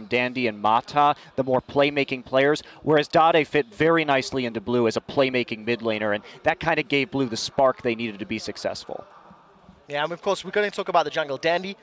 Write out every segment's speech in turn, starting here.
Dandy and Mata, the more playmaking players, whereas Dade fit very nicely into Blue as a playmaking mid laner, and that kind of gave Blue the spark they needed to be successful. Yeah, and of course, we're going to talk about the jungle. Dandy,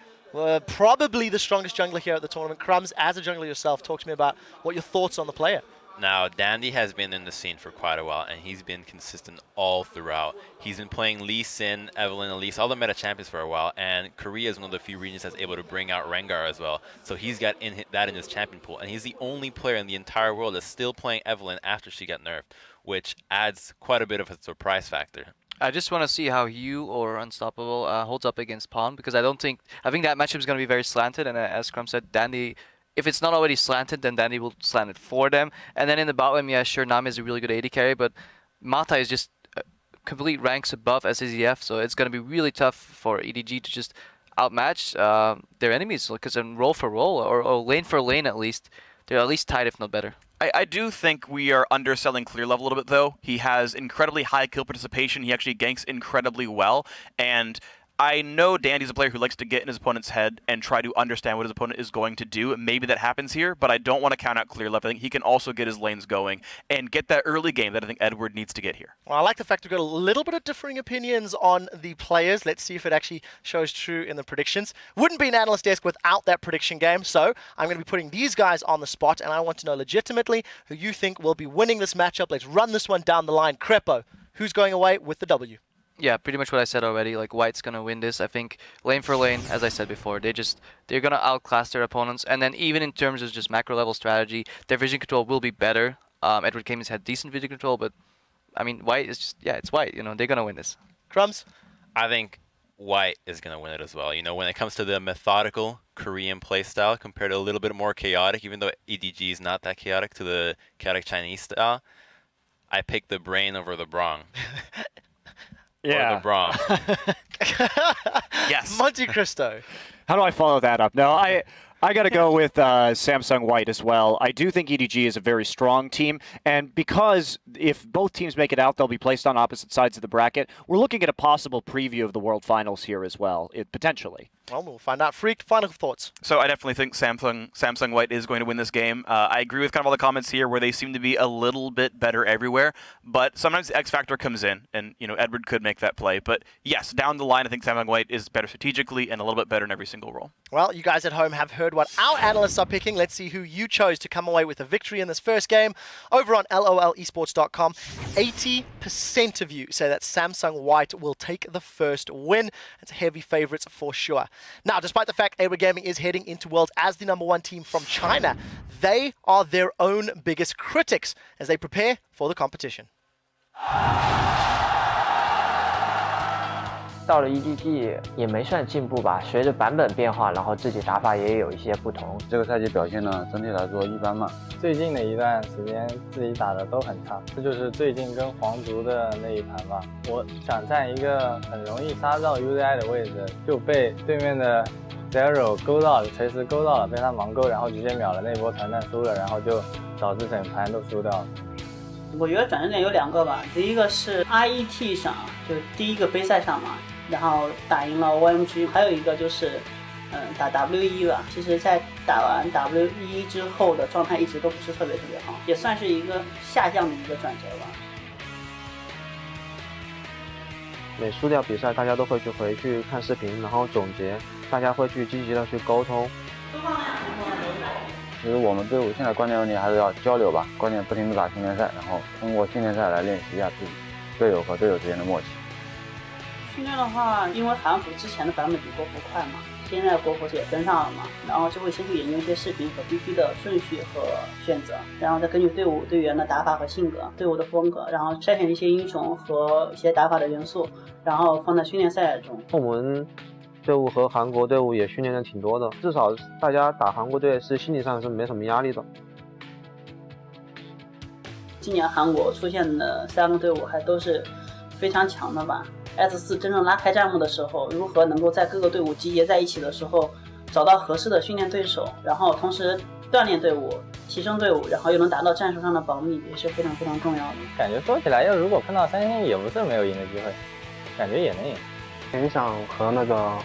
probably the strongest jungler here at the tournament. Crumbs, as a jungler yourself, talk to me about what your thoughts on the player. Now, Dandy has been in the scene for quite a while, and he's been consistent all throughout. He's been playing Lee Sin, Evelynn, Elise, all the meta champions for a while, and Korea is one of the few regions that's able to bring out Rengar as well. So he's got that in his champion pool, and he's the only player in the entire world that's still playing Evelynn after she got nerfed, which adds quite a bit of a surprise factor. I just want to see how you or Unstoppable holds up against Pawn, because I think that matchup is going to be very slanted, and as Crum said, Dandy, if it's not already slanted, then Dandy will slant it for them. And then in the bot lane, yeah, sure, Nami is a really good AD carry, but Mata is just complete ranks above SSEF, so it's going to be really tough for EDG to just outmatch their enemies, because in roll for roll, or lane for lane at least, they're at least tied, if not better. I do think we are underselling Clear Level a little bit, though. He has incredibly high kill participation. He actually ganks incredibly well, and I know Dandy's a player who likes to get in his opponent's head and try to understand what his opponent is going to do. Maybe that happens here, but I don't want to count out Clear Level. I think he can also get his lanes going and get that early game that I think Edward needs to get here. Well, I like the fact we've got a little bit of differing opinions on the players. Let's see if it actually shows true in the predictions. Wouldn't be an analyst desk without that prediction game, so I'm going to be putting these guys on the spot, and I want to know legitimately who you think will be winning this matchup. Let's run this one down the line. Crepo, who's going away with the W? Yeah, pretty much what I said already. Like, White's gonna win this. I think lane for lane, as I said before, they're gonna outclass their opponents. And then even in terms of just macro level strategy, their vision control will be better. Edward Kamen's had decent vision control, but I mean, White is just, yeah, it's White. You know, they're gonna win this. Crumbs? I think White is gonna win it as well. You know, when it comes to the methodical Korean playstyle compared to a little bit more chaotic, even though EDG is not that chaotic, to the chaotic Chinese style, I pick the brain over the brawn. Yeah. Or the brawn. Yes. Monte Cristo. How do I follow that up? No, I got to go with Samsung White as well. I do think EDG is a very strong team, and because if both teams make it out, they'll be placed on opposite sides of the bracket. We're looking at a possible preview of the World Finals here as well, potentially. Well, we'll find out. Freak, final thoughts. So I definitely think Samsung White is going to win this game. I agree with kind of all the comments here where they seem to be a little bit better everywhere, but sometimes the X factor comes in, and you know Edward could make that play. But yes, down the line, I think Samsung White is better strategically and a little bit better in every single role. Well, you guys at home have heard what our analysts are picking. Let's see who you chose to come away with a victory in this first game. Over on lolesports.com, 80% of you say that Samsung White will take the first win. It's heavy favorites for sure. Now, despite the fact Awa Gaming is heading into Worlds as the #1 team from China, they are their own biggest critics as they prepare for the competition. 到了 EDG 也没算进步吧，随着版本变化，然后自己打法也有一些不同。这个赛季表现呢，整体来说一般嘛。最近的一段时间自己打的都很差，这就是最近跟皇族的那一盘吧。我想占一个很容易杀到 UZI 的位置，就被对面的 Zero 勾到，垂直勾到了，被他盲勾，然后直接秒了那波团战输了，然后就导致整盘都输掉了。 我觉得转折点有2个吧，第一个是 RET 上，就第一个杯赛上嘛，然后打赢了 OMG， 还有一个就是打 W1 了。其实，在打完 W1 之后的状态一直都不是特别好，也算是一个下降的一个转折吧。每输掉比赛，大家都会回去看视频，然后总结，大家会去积极的去沟通。 其实我们队伍现在关键问题还是要交流吧，关键不停地打训练赛，然后通过训练赛来练习一下自己队友和队友之间的默契。训练的话，因为海洋服之前的版本比国服快嘛，现在国服也跟上了嘛，然后就会先去研究一些视频和 BP 的顺序和选择，然后再根据队伍队员的打法和性格、队伍的风格，然后筛选一些英雄和一些打法的元素，然后放在训练赛中。我们 队伍和韩国队伍也训练的挺多的，至少大家打韩国队是心理上是没什么压力的。今年韩国出现的3个队伍还都是非常强的吧 ？S4 真正拉开战幕的时候，如何能够在各个队伍集结在一起的时候，找到合适的训练对手，然后同时锻炼队伍、提升队伍，然后又能达到战术上的保密，也是非常重要的。感觉说起来，要如果碰到3星也不是没有赢的机会，感觉也能赢。很想和那个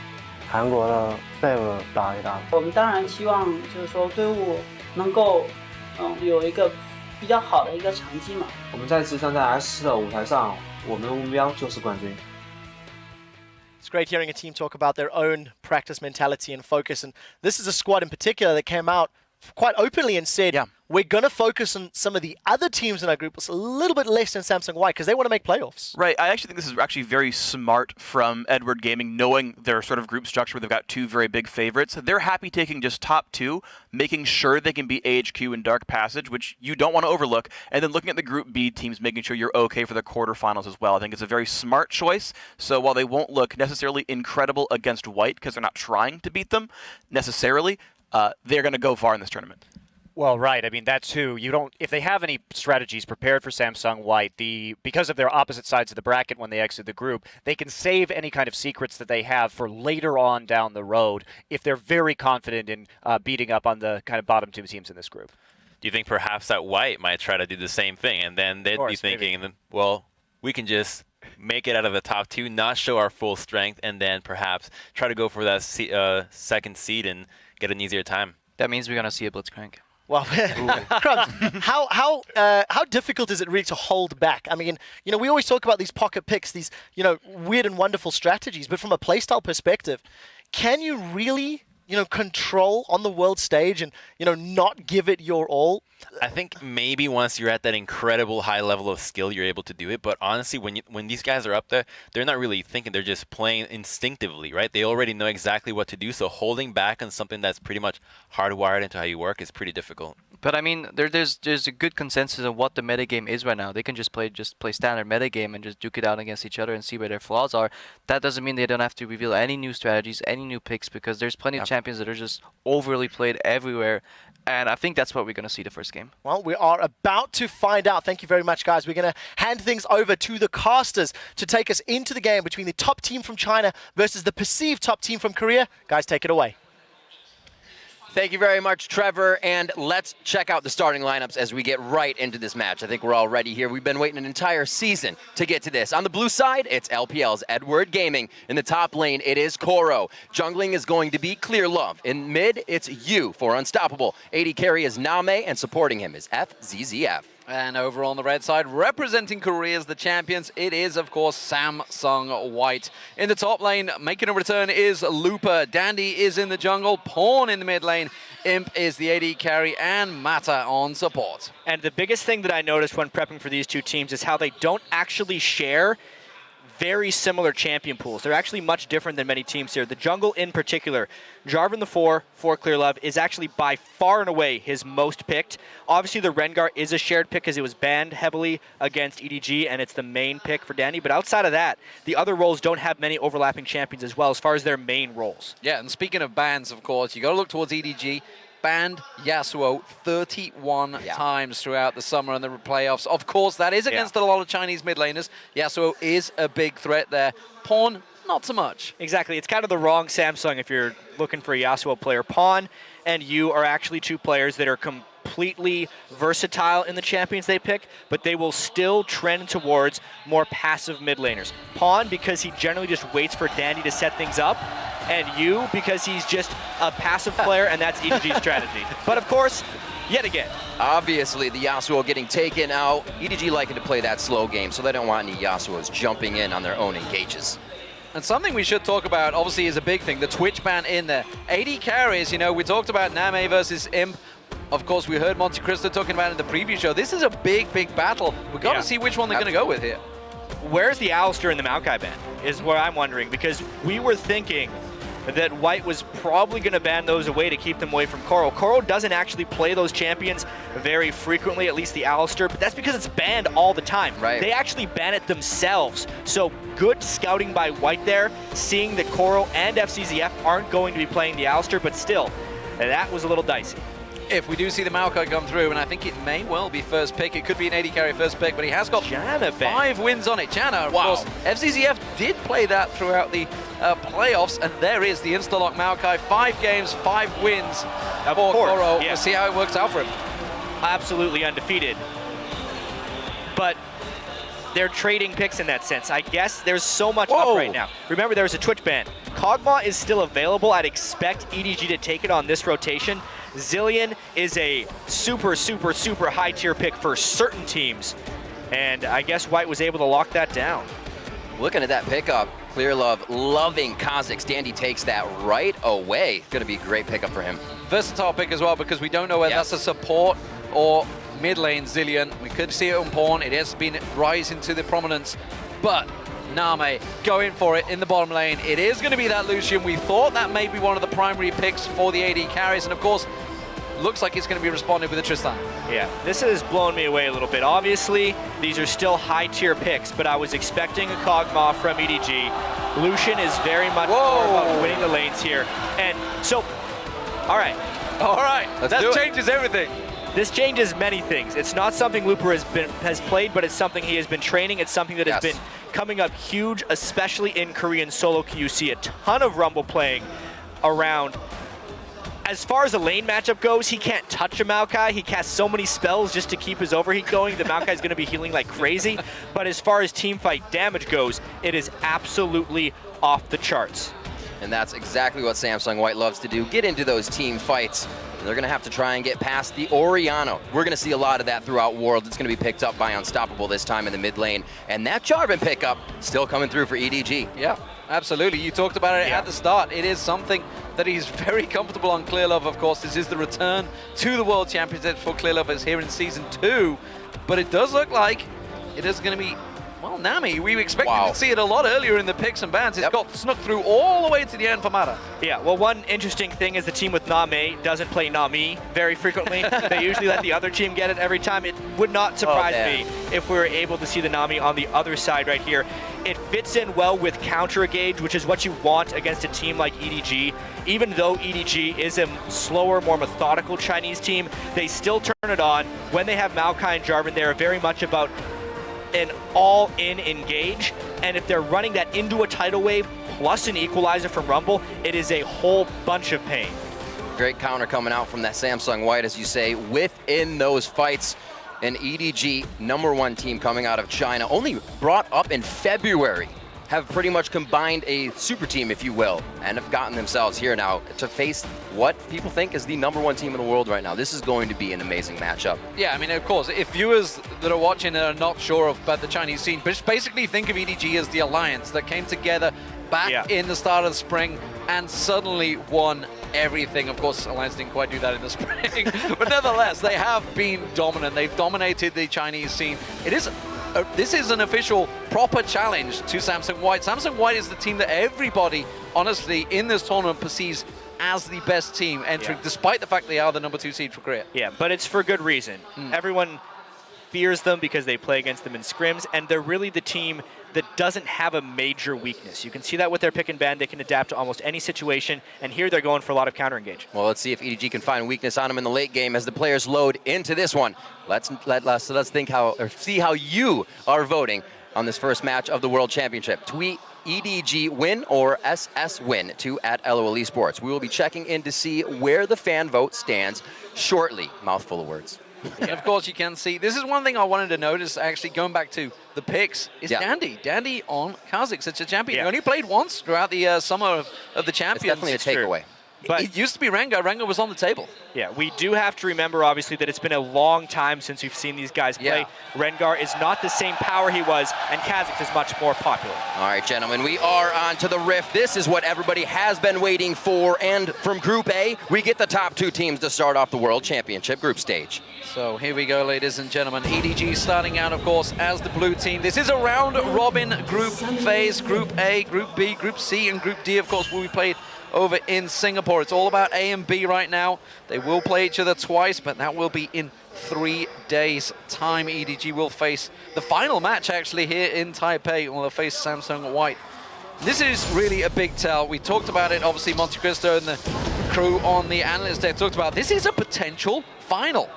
韩国的 save 打一打。我们当然希望就是说队伍能够有一个比较好的一个成绩嘛。我们再次站在 S4的舞台上，我们的目标就是冠军。 It's great hearing a team talk about their own practice mentality and focus. And this is a squad in particular that came out quite openly and said, we're going to focus on some of the other teams in our group a little bit less than Samsung White because they want to make playoffs. Right. I actually think this is actually very smart from Edward Gaming, knowing their sort of group structure where they've got two very big favorites. They're happy taking just top two, making sure they can beat AHQ and Dark Passage, which you don't want to overlook, and then looking at the Group B teams, making sure you're okay for the quarterfinals as well. I think it's a very smart choice. So while they won't look necessarily incredible against White because they're not trying to beat them necessarily, they're going to go far in this tournament. Well, right. I mean, that's who you don't. If they have any strategies prepared for Samsung White, because of their opposite sides of the bracket when they exit the group, they can save any kind of secrets that they have for later on down the road if they're very confident in beating up on the kind of bottom two teams in this group. Do you think perhaps that White might try to do the same thing, and then they'd be thinking, well, we can just make it out of the top two, not show our full strength, and then perhaps try to go for that second seed and get an easier time? That means we're gonna see a Blitzcrank. Well, Crumbs, how difficult is it really to hold back? I mean, we always talk about these pocket picks, these, weird and wonderful strategies, but from a playstyle perspective, can you really, control on the world stage and, not give it your all? I think maybe once you're at that incredible high level of skill, you're able to do it. But honestly, when these guys are up there, they're not really thinking. They're just playing instinctively, right? They already know exactly what to do. So holding back on something that's pretty much hardwired into how you work is pretty difficult. But I mean, there's a good consensus of what the metagame is right now. They can just play standard metagame and just duke it out against each other and see where their flaws are. That doesn't mean they don't have to reveal any new strategies, any new picks, because there's plenty of champions that are just overly played everywhere. And I think that's what we're going to see the first game. Well, we are about to find out. Thank you very much, guys. We're going to hand things over to the casters to take us into the game between the top team from China versus the perceived top team from Korea. Guys, take it away. Thank you very much, Trevor, and let's check out the starting lineups as we get right into this match. I think we're all ready here. We've been waiting an entire season to get to this. On the blue side, it's LPL's Edward Gaming. In the top lane, it is Koro. Jungling is going to be Clear Love. In mid, it's Yu for Unstoppable. AD carry is Name, and supporting him is FZZF. And over on the red side, representing Korea as the champions, it is, of course, Samsung White. In the top lane, making a return is Looper. Dandy is in the jungle, Pawn in the mid lane, Imp is the AD carry, and Mata on support. And the biggest thing that I noticed when prepping for these two teams is how they don't actually share very similar champion pools. They're actually much different than many teams here. The jungle in particular, Jarvan the 4 for Clear Love is actually by far and away his most picked. Obviously the Rengar is a shared pick because it was banned heavily against EDG and it's the main pick for Danny. But outside of that, the other roles don't have many overlapping champions as well as far as their main roles. Yeah, and speaking of bans, of course, you got to look towards EDG. Banned Yasuo 31 times throughout the summer and the playoffs. Of course, that is against a lot of Chinese mid laners. Yasuo is a big threat there. Pawn, not so much. Exactly. It's kind of the wrong Samsung if you're looking for a Yasuo player. Pawn and Yu are actually two players that are completely versatile in the champions they pick, but they will still trend towards more passive mid laners. Pawn because he generally just waits for Dandy to set things up, and Yu because he's just a passive player, and that's EDG's strategy. But of course, yet again, obviously the Yasuo getting taken out. EDG liking to play that slow game, so they don't want any Yasuos jumping in on their own engages. And something we should talk about, obviously, is a big thing, the Twitch ban in there. AD carries, we talked about Name versus Imp. Of course, we heard Monte Cristo talking about it in the preview show. This is a big, big battle. We've got to see which one they're going to go with here. Where's the Alistair and the Maokai ban is what I'm wondering, because we were thinking that White was probably going to ban those away to keep them away from Koro. Koro doesn't actually play those champions very frequently, at least the Alistair, but that's because it's banned all the time. Right. They actually ban it themselves. So good scouting by White there, seeing that Koro and FCZF aren't going to be playing the Alistair, but still, that was a little dicey. If we do see the Maokai come through, and I think it may well be first pick, it could be an AD carry first pick, but he has got Janna 5 wins on it. Janna, of course, FCZF did play that throughout the playoffs, and there is the Instalock Maokai. 5 games, 5 wins for Koro. We'll see how it works out for him. Absolutely undefeated. But they're trading picks in that sense. I guess there's so much up right now. Remember, there was a Twitch ban. Kog'Maw is still available, I'd expect EDG to take it on this rotation. Zilean is a super, super, super high tier pick for certain teams. And I guess White was able to lock that down. Looking at that pickup, Clearlove loving Kha'Zix. Dandy takes that right away. Going to be a great pickup for him. Versatile pick as well, because we don't know whether that's a support or mid lane Zilean. We could see it on Pawn. It has been rising to the prominence, but Name going for it in the bottom lane. It is going to be that Lucian. We thought that may be one of the primary picks for the AD carries, and of course, looks like it's going to be responded with a Tristan. Yeah, this has blown me away a little bit. Obviously, these are still high-tier picks, but I was expecting a Kog'Maw from EDG. Lucian is very much more about winning the lanes here. And so, all right. That changes everything. This changes many things. It's not something Looper has played, but it's something he has been training. It's something that has been coming up huge, especially in Korean solo queue. You see a ton of Rumble playing around. As far as the lane matchup goes, he can't touch a Maokai. He casts so many spells just to keep his overheat going. The Maokai is going to be healing like crazy. But as far as team fight damage goes, it is absolutely off the charts. And that's exactly what Samsung White loves to do, get into those team fights. They're going to have to try and get past the Orianna. We're going to see a lot of that throughout Worlds. It's going to be picked up by Unstoppable this time in the mid lane. And that Jarvan pickup still coming through for EDG. Yeah, absolutely. You talked about it at the start. It is something that he's very comfortable on. Clearlove, of course. This is the return to the World Championships for Clearlove is here in Season 2. But it does look like it is going to be, well, Nami. We expected to see it a lot earlier in the picks and bans. It's got snuck through all the way to the end for Mata. Yeah, well, one interesting thing is the team with Name doesn't play Nami very frequently. They usually let the other team get it every time. It would not surprise me if we were able to see the Nami on the other side right here. It fits in well with counter engage, which is what you want against a team like EDG. Even though EDG is a slower, more methodical Chinese team, they still turn it on. When they have Maokai and Jarvan, they are very much about an all-in engage, and if they're running that into a tidal wave plus an equalizer from Rumble, it is a whole bunch of pain. Great counter coming out from that Samsung White, as you say, within those fights. An EDG #1 team coming out of China, only brought up in February, have pretty much combined a super team, if you will, and have gotten themselves here now to face what people think is the #1 team in the world right now. This is going to be an amazing matchup. Yeah, I mean, of course, if viewers that are watching and are not sure about the Chinese scene, but just basically think of EDG as the alliance that came together back in the start of the spring and suddenly won everything. Of course, Alliance didn't quite do that in the spring, but nevertheless, they have been dominant. They've dominated the Chinese scene. It is this is an official, proper challenge to Samsung White. Samsung White is the team that everybody, honestly, in this tournament perceives as the best team entering, despite the fact they are the #2 seed for Korea. Yeah, but it's for good reason. Everyone fears them because they play against them in scrims, and they're really the team that doesn't have a major weakness. You can see that with their pick and ban. They can adapt to almost any situation, and here they're going for a lot of counter engage. Well, let's see if EDG can find weakness on them in the late game as the players load into this one. Let's think how, or see how you are voting on this first match of the World Championship. Tweet EDG win or SS win to @LOL Esports. We will be checking in to see where the fan vote stands shortly. Mouthful of words. And of course, you can see, this is one thing I wanted to notice, actually, going back to the picks, is Dandy. Dandy on Kha'Zix. It's a champion. He only played once throughout the summer of the champions. It's definitely a takeaway. But it used to be Rengar. Rengar was on the table. Yeah, we do have to remember, obviously, that it's been a long time since we've seen these guys play. Rengar is not the same power he was, and Kha'Zix is much more popular. All right, gentlemen, we are on to the Rift. This is what everybody has been waiting for, and from Group A, we get the top 2 teams to start off the World Championship group stage. So here we go, ladies and gentlemen. EDG starting out, of course, as the blue team. This is a round-robin group phase. Group A, Group B, Group C, and Group D, of course, will be played over in Singapore. It's all about A and B right now. They will play each other twice, but that will be in 3 days' time. EDG will face the final match, actually, here in Taipei. Will face Samsung White. This is really a big tell. We talked about it, obviously, Monte Cristo and the crew on the analyst day talked about this is a potential final.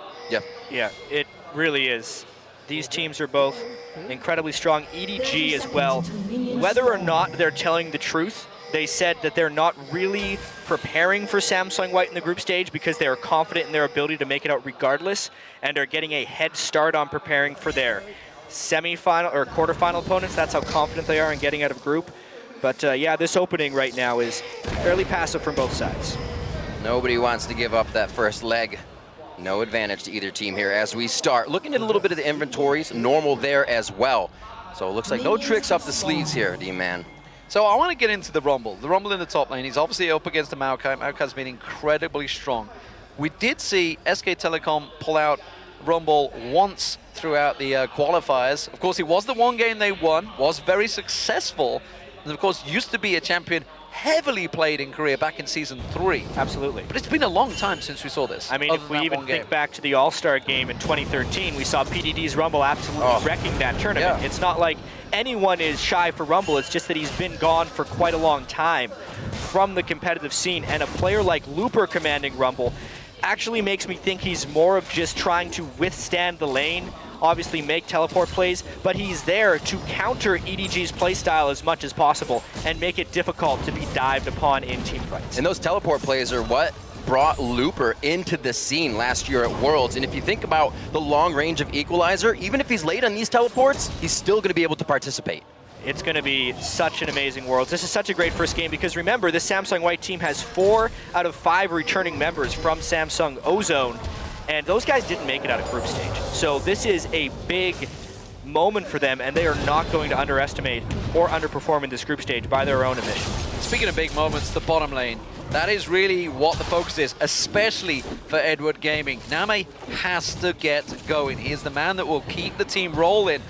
Yeah, it really is. These teams are both incredibly strong. EDG as well. Whether or not they're telling the truth, they said that they're not really preparing for Samsung White in the group stage because they are confident in their ability to make it out regardless, and are getting a head start on preparing for their semi-final or quarterfinal opponents. That's how confident they are in getting out of group. But yeah, this opening right now is fairly passive from both sides. Nobody wants to give up that first leg. No advantage to either team here as we start. Looking at a little bit of the inventories, normal there as well. So it looks like no tricks up the sleeves here, D-Man. So I want to get into the Rumble. The Rumble in the top lane. He's obviously up against the Maokai. Maokai's been incredibly strong. We did see SK Telecom pull out Rumble once throughout the qualifiers. Of course, it was the one game they won, was very successful, and of course used to be a champion heavily played in Korea back in Season 3. Absolutely. But it's been a long time since we saw this. I mean, if we even think back to the All-Star game in 2013, we saw PDD's Rumble absolutely wrecking that tournament. Yeah. It's not like anyone is shy for Rumble, it's just that he's been gone for quite a long time from the competitive scene, and a player like Looper commanding Rumble actually makes me think he's more of just trying to withstand the lane, obviously make teleport plays, but he's there to counter EDG's playstyle as much as possible and make it difficult to be dived upon in team fights. And those teleport plays are what brought Looper into the scene last year at Worlds. And if you think about the long range of Equalizer, even if he's late on these teleports, he's still going to be able to participate. It's going to be such an amazing Worlds. This is such a great first game because remember, this Samsung White team has 4 out of 5 returning members from Samsung Ozone, and those guys didn't make it out of group stage. So this is a big moment for them, and they are not going to underestimate or underperform in this group stage by their own admission. Speaking of big moments, the bottom lane. That is really what the focus is, especially for Edward Gaming. Name has to get going. He is the man that will keep the team rolling.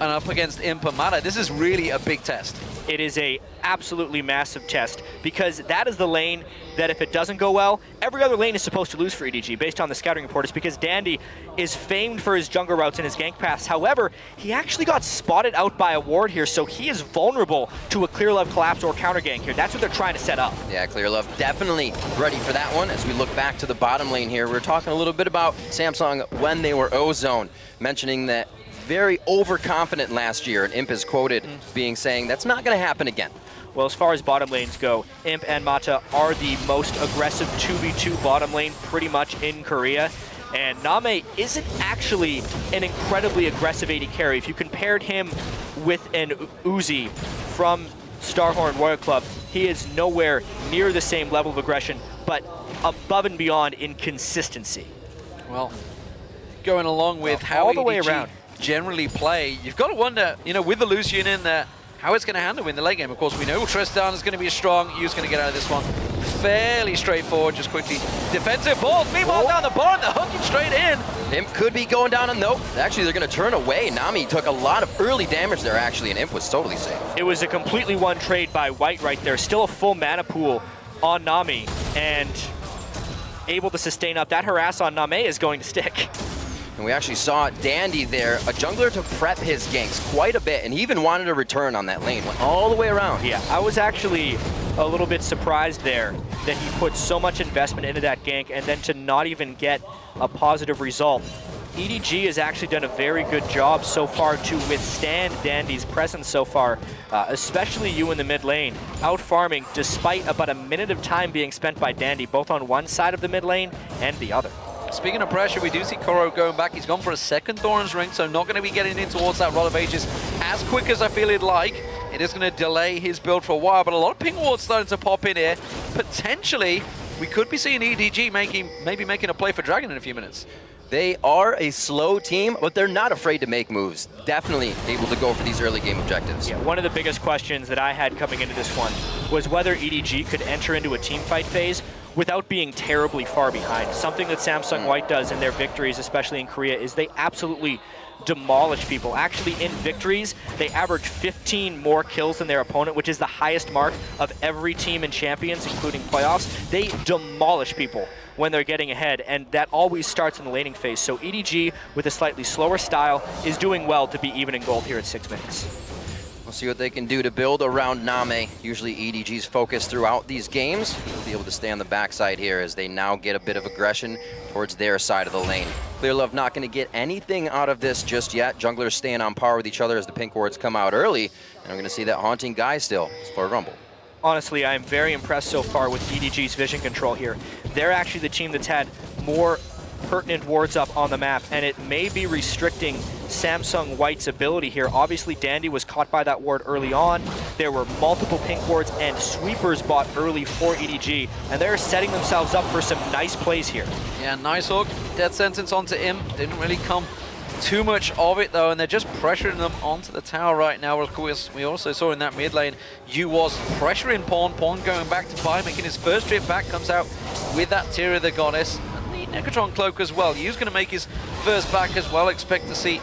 And up against Impa Mata, this is really a big test. It is a absolutely massive test because that is the lane that if it doesn't go well, every other lane is supposed to lose for EDG based on the scouting report. It's because Dandy is famed for his jungle routes and his gank paths. However, he actually got spotted out by a ward here, so he is vulnerable to a Clear Love collapse or counter gank here. That's what they're trying to set up. Yeah, Clear Love definitely ready for that one. As we look back to the bottom lane here, we're talking a little bit about Samsung when they were Ozone, mentioning that very overconfident last year, and Imp is quoted saying that's not going to happen again. Well, as far as bottom lanes go, Imp and Mata are the most aggressive 2v2 bottom lane pretty much in Korea. And Name isn't actually an incredibly aggressive AD carry. If you compared him with an Uzi from Starhorn Royal Club, he is nowhere near the same level of aggression, but above and beyond in consistency. Well, going along with how all the way EDG around generally play, you've got to wonder, you know, with the Lucian in there, how it's going to handle in the late game. Of course, we know Tristan is going to be strong. Yu's going to get out of this one fairly straightforward, just quickly. Defensive balls, meanwhile down the bottom, they're hooking straight in. Imp could be going down, and nope. Actually, they're going to turn away. Nami took a lot of early damage there, actually, and Imp was totally safe. It was a completely won trade by White right there. Still a full mana pool on Nami, and able to sustain up. That harass on Name is going to stick. And we actually saw Dandy there, a jungler to prep his ganks quite a bit, and he even wanted a return on that lane, went all the way around. Yeah, I was actually a little bit surprised there that he put so much investment into that gank and then to not even get a positive result. EDG has actually done a very good job so far to withstand Dandy's presence so far, especially you in the mid lane, out farming despite about a minute of time being spent by Dandy, both on one side of the mid lane and the other. Speaking of pressure, we do see Koro going back. He's gone for a second Thorin's Ring, so not going to be getting in towards that Rod of Ages as quick as I feel he'd like. It is going to delay his build for a while, but a lot of ping wards starting to pop in here. Potentially, we could be seeing EDG maybe making a play for Dragon in a few minutes. They are a slow team, but they're not afraid to make moves. Definitely able to go for these early game objectives. Yeah, one of the biggest questions that I had coming into this one was whether EDG could enter into a team fight phase without being terribly far behind. Something that Samsung White does in their victories, especially in Korea, is they absolutely demolish people. Actually, in victories, they average 15 more kills than their opponent, which is the highest mark of every team in Champions, including playoffs. They demolish people when they're getting ahead, and that always starts in the laning phase. So EDG, with a slightly slower style, is doing well to be even in gold here at 6 minutes. We'll see what they can do to build around Name. Usually EDG's focus throughout these games. He'll be able to stay on the backside here as they now get a bit of aggression towards their side of the lane. Clear Love not going to get anything out of this just yet. Junglers staying on par with each other as the pink wards come out early. And we're going to see that Haunting Guy still for Rumble. Honestly, I'm very impressed so far with EDG's vision control here. They're actually the team that's had more pertinent wards up on the map, and it may be restricting Samsung White's ability here. Obviously, Dandy was caught by that ward early on. There were multiple pink wards and sweepers bought early for EDG, and they're setting themselves up for some nice plays here. Yeah, nice hook. Death sentence onto Imp. Didn't really come too much of it though, and they're just pressuring them onto the tower right now. Of course, we also saw in that mid lane, Yu was pressuring Pawn. Pawn going back to buy, making his first trip back, comes out with that Tear of the Goddess. And the Necrotron Cloak as well. Yu's going to make his first back as well. Expect to see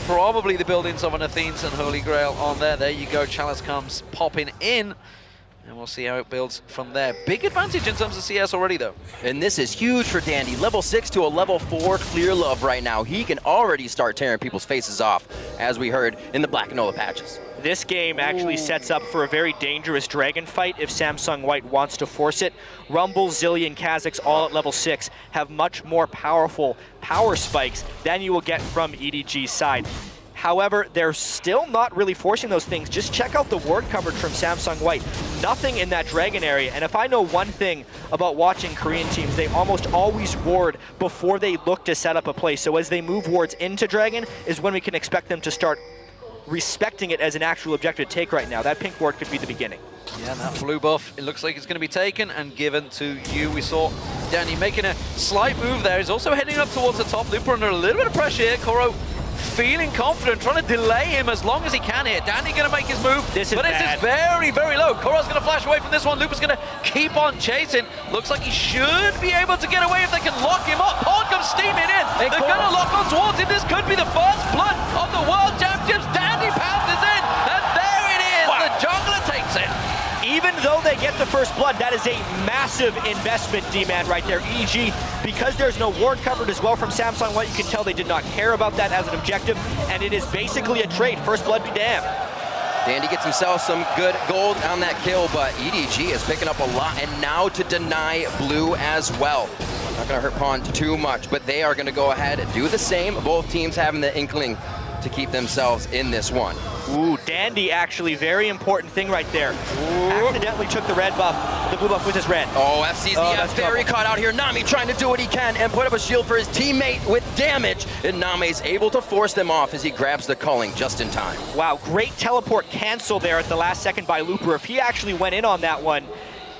probably the buildings of an Athenes and Holy Grail on there. There you go, Chalice comes popping in. And we'll see how it builds from there. Big advantage in terms of CS already, though. And this is huge for Dandy. Level 6 to a level 4 clear love right now. He can already start tearing people's faces off, as we heard in the Black Enola patches. This game actually sets up for a very dangerous dragon fight if Samsung White wants to force it. Rumble, Zilli, and Kha'Zix all at level 6 have much more powerful power spikes than you will get from EDG's side. However, they're still not really forcing those things. Just check out the ward coverage from Samsung White. Nothing in that dragon area. And if I know one thing about watching Korean teams, they almost always ward before they look to set up a play. So as they move wards into dragon is when we can expect them to start respecting it as an actual objective to take right now. That pink ward could be the beginning. Yeah, that blue buff, it looks like it's going to be taken and given to you. We saw Danny making a slight move there. He's also heading up towards the top. Looper under a little bit of pressure here. Koro feeling confident, trying to delay him as long as he can here. Danny going to make his move, this is very, very low. Koro's going to flash away from this one. Lupa's going to keep on chasing. Looks like he should be able to get away if they can lock him up. Pawn comes steaming in. They're going to lock on towards him. This could be the first blood of the World Championships. Danny pounds in, and there it is. Wow. The jungler takes it. Even though they get the first blood, that is a massive investment demand right there. EDG, because there's no ward covered as well from Samsung White, you can tell they did not care about that as an objective, and it is basically a trade. First blood be damned. Dandy gets himself some good gold on that kill, but EDG is picking up a lot, and now to deny blue as well. Not going to hurt Pawn too much, but they are going to go ahead and do the same. Both teams having the inkling to keep themselves in this one. Ooh, Dandy actually, very important thing right there. Accidentally took the red buff, the blue buff with his red. Oh, FC's the very caught out here. Nami trying to do what he can and put up a shield for his teammate with damage. And Name's able to force them off as he grabs the culling just in time. Wow, great teleport cancel there at the last second by Looper. If he actually went in on that one,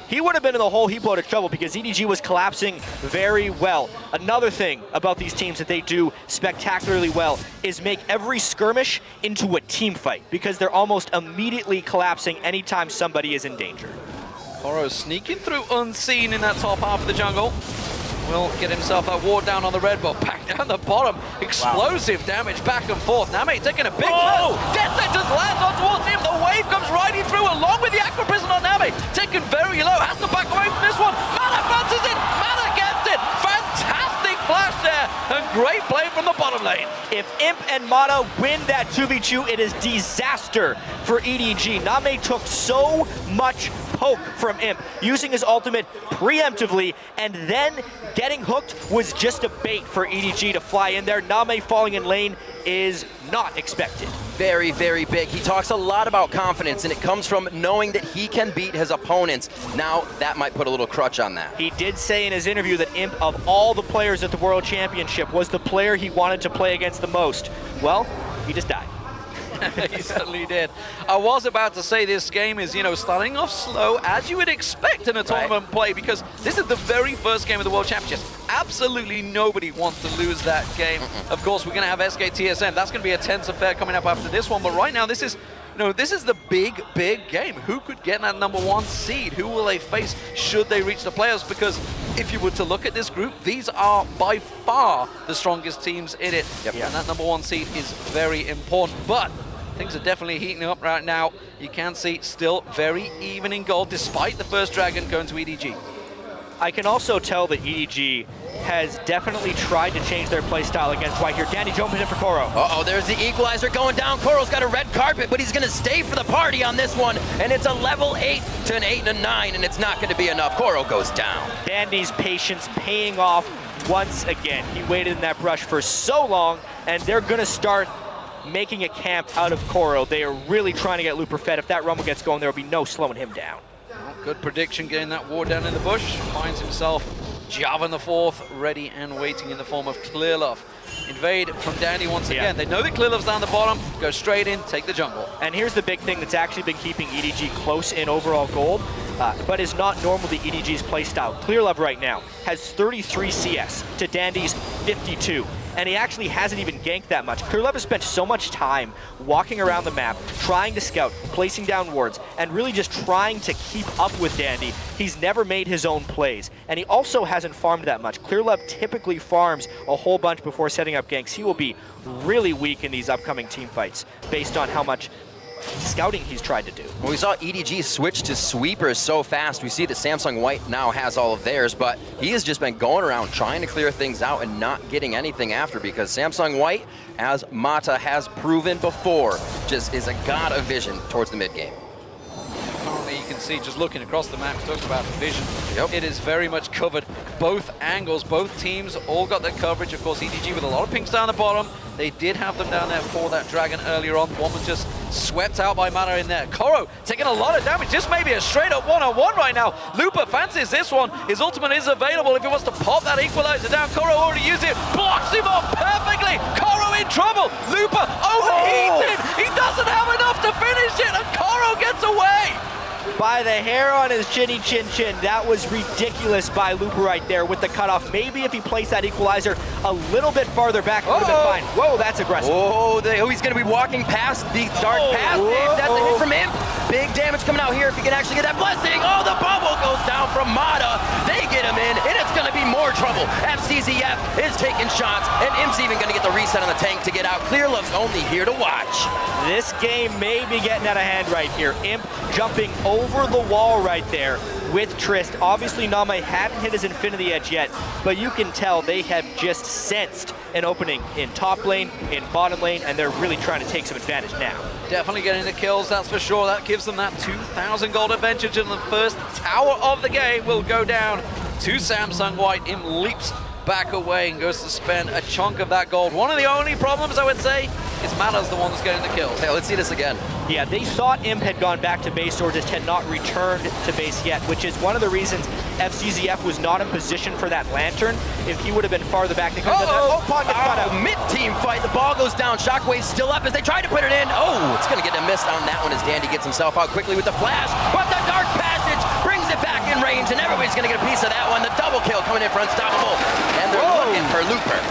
he would have been in the whole heap load of trouble because EDG was collapsing very well. Another thing about these teams that they do spectacularly well is make every skirmish into a team fight because they're almost immediately collapsing anytime somebody is in danger. Koro sneaking through unseen in that top half of the jungle. Will get himself a ward down on the red buff, back down the bottom. Explosive damage back and forth. Name taking a big blow. Death sentence lands on towards him. The wave comes riding through along with the Aqua Prison on Name. Taken very low, has to back away from this one. Mana fancies it, Mana gets it. Fantastic flash there, and great play from the bottom lane. If Imp and Mana win that 2v2, it is disaster for EDG. Name took so much poke from Imp, using his ultimate preemptively, and then getting hooked was just a bait for EDG to fly in there. Name falling in lane is not expected. Very, very big. He talks a lot about confidence, and it comes from knowing that he can beat his opponents. Now, that might put a little crutch on that. He did say in his interview that Imp, of all the players at the World Championship, was the player he wanted to play against the most. Well, he just died. He certainly did. I was about to say this game is, starting off slow, as you would expect in a tournament play, because this is the very first game of the World Championships. Absolutely nobody wants to lose that game. Of course, we're going to have SK TSM. That's going to be a tense affair coming up after this one, but right now this is the big, big game. Who could get that #1 seed? Who will they face should they reach the playoffs? Because if you were to look at this group, these are by far the strongest teams in it. And that #1 seed is very important. But things are definitely heating up right now. You can see still very even in gold, despite the first dragon going to EDG. I can also tell that EDG has definitely tried to change their play style against White here. Danny jumping in for Koro. Uh-oh, there's the equalizer going down. Koro's got a red carpet, but he's going to stay for the party on this one. And it's a level 8 to an 8 and a 9, and it's not going to be enough. Koro goes down. Dandy's patience paying off once again. He waited in that brush for so long, and they're going to start making a camp out of Koro. They are really trying to get Looper fed. If that rumble gets going, there will be no slowing him down. Good prediction, getting that ward down in the bush. Finds himself Jarvan the Fourth ready and waiting in the form of Clearlove. Invade from Dandy once again. They know that Clearlove's down the bottom, go straight in, take the jungle. And here's the big thing that's actually been keeping EDG close in overall gold, but is not normally EDG's playstyle. Clearlove right now has 33 CS to Dandy's 52. And he actually hasn't even ganked that much. Clearlove has spent so much time walking around the map, trying to scout, placing down wards, and really just trying to keep up with Dandy. He's never made his own plays. And he also hasn't farmed that much. Clearlove typically farms a whole bunch before setting up ganks. He will be really weak in these upcoming team fights based on how much scouting he's tried to do. Well, we saw EDG switch to sweepers so fast. We see that Samsung White now has all of theirs, but he has just been going around trying to clear things out and not getting anything after, because Samsung White, as Mata has proven before, just is a god of vision towards the mid game. Currently, you can see just looking across the map, talking about the vision. It is very much covered. Both angles, both teams all got their coverage. Of course, EDG with a lot of pinks down the bottom. They did have them down there for that dragon earlier on. One was just swept out by Mana in there. Koro taking a lot of damage. This may be a straight up one-on-one right now. Lupa fancies this one. His ultimate is available if he wants to pop that equalizer down. Koro already used it. Blocks him off perfectly. Koro in trouble. Lupa overheated. He doesn't have enough to finish it, and Koro gets away. By the hair on his chinny chin chin. That was ridiculous by Lupa right there with the cutoff. Maybe if he placed that equalizer a little bit farther back, it would have been fine. Whoa, that's aggressive. Oh, he's going to be walking past the dark path. That's a hit from him. Big damage coming out here if he can actually get that blessing. Oh, the bubble goes down from Mata. They get him in, and it's going to be more trouble. FCZF is taking shots, and Imp's even going to get the reset on the tank to get out. Clearlove's only here to watch. This game may be getting out of hand right here. Imp jumping over the wall right there with Trist. Obviously, Name hadn't hit his Infinity Edge yet, but you can tell they have just sensed an opening in top lane, in bottom lane, and they're really trying to take some advantage now. Definitely getting the kills, that's for sure. That gives them that 2,000 gold advantage, and the first tower of the game will go down to Samsung White. Im leaps back away and goes to spend a chunk of that gold. One of the only problems, I would say, is Mata's the one that's getting the kills. Hey, let's see this again. Yeah, they thought Imp had gone back to base or just had not returned to base yet, which is one of the reasons FCZF was not in position for that lantern. If he would have been farther back, they could have done that. Pawn gets cut out. Mid-team fight, the ball goes down. Shockwave's still up as they try to put it in. Oh, it's going to get a miss on that one as Dandy gets himself out quickly with the flash. But the dark passage brings it back in range, and everybody's going to get a piece of that one. The double kill coming in for Unstoppable, and they're looking for Looper.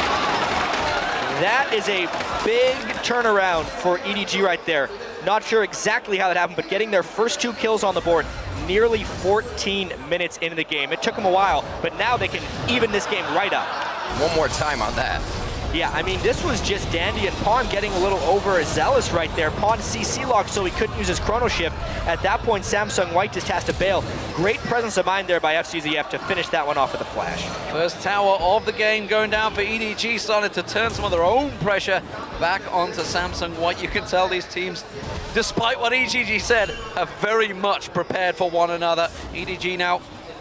That is a big turnaround for EDG right there. Not sure exactly how that happened, but getting their first 2 kills on the board nearly 14 minutes into the game. It took them a while, but now they can even this game right up. One more time on that. Yeah, I mean, this was just Dandy and Pawn getting a little overzealous right there. Pawn CC locked so he couldn't use his chrono shift. At that point, Samsung White just has to bail. Great presence of mind there by FCZF to finish that one off with a flash. First tower of the game going down for EDG, started to turn some of their own pressure back onto Samsung White. You can tell these teams, despite what EDG said, are very much prepared for one another. EDG now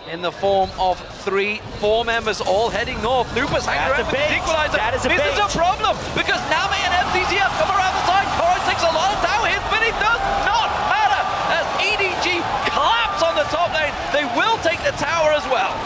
in the form of 3-4 members all heading north. Lupa's hanging around with the equalizer. This is a problem because Name and FCZF come around the side. Koro takes a lot of tower hits, but it does not matter as EDG collapse on the top lane. They will take the tower as well.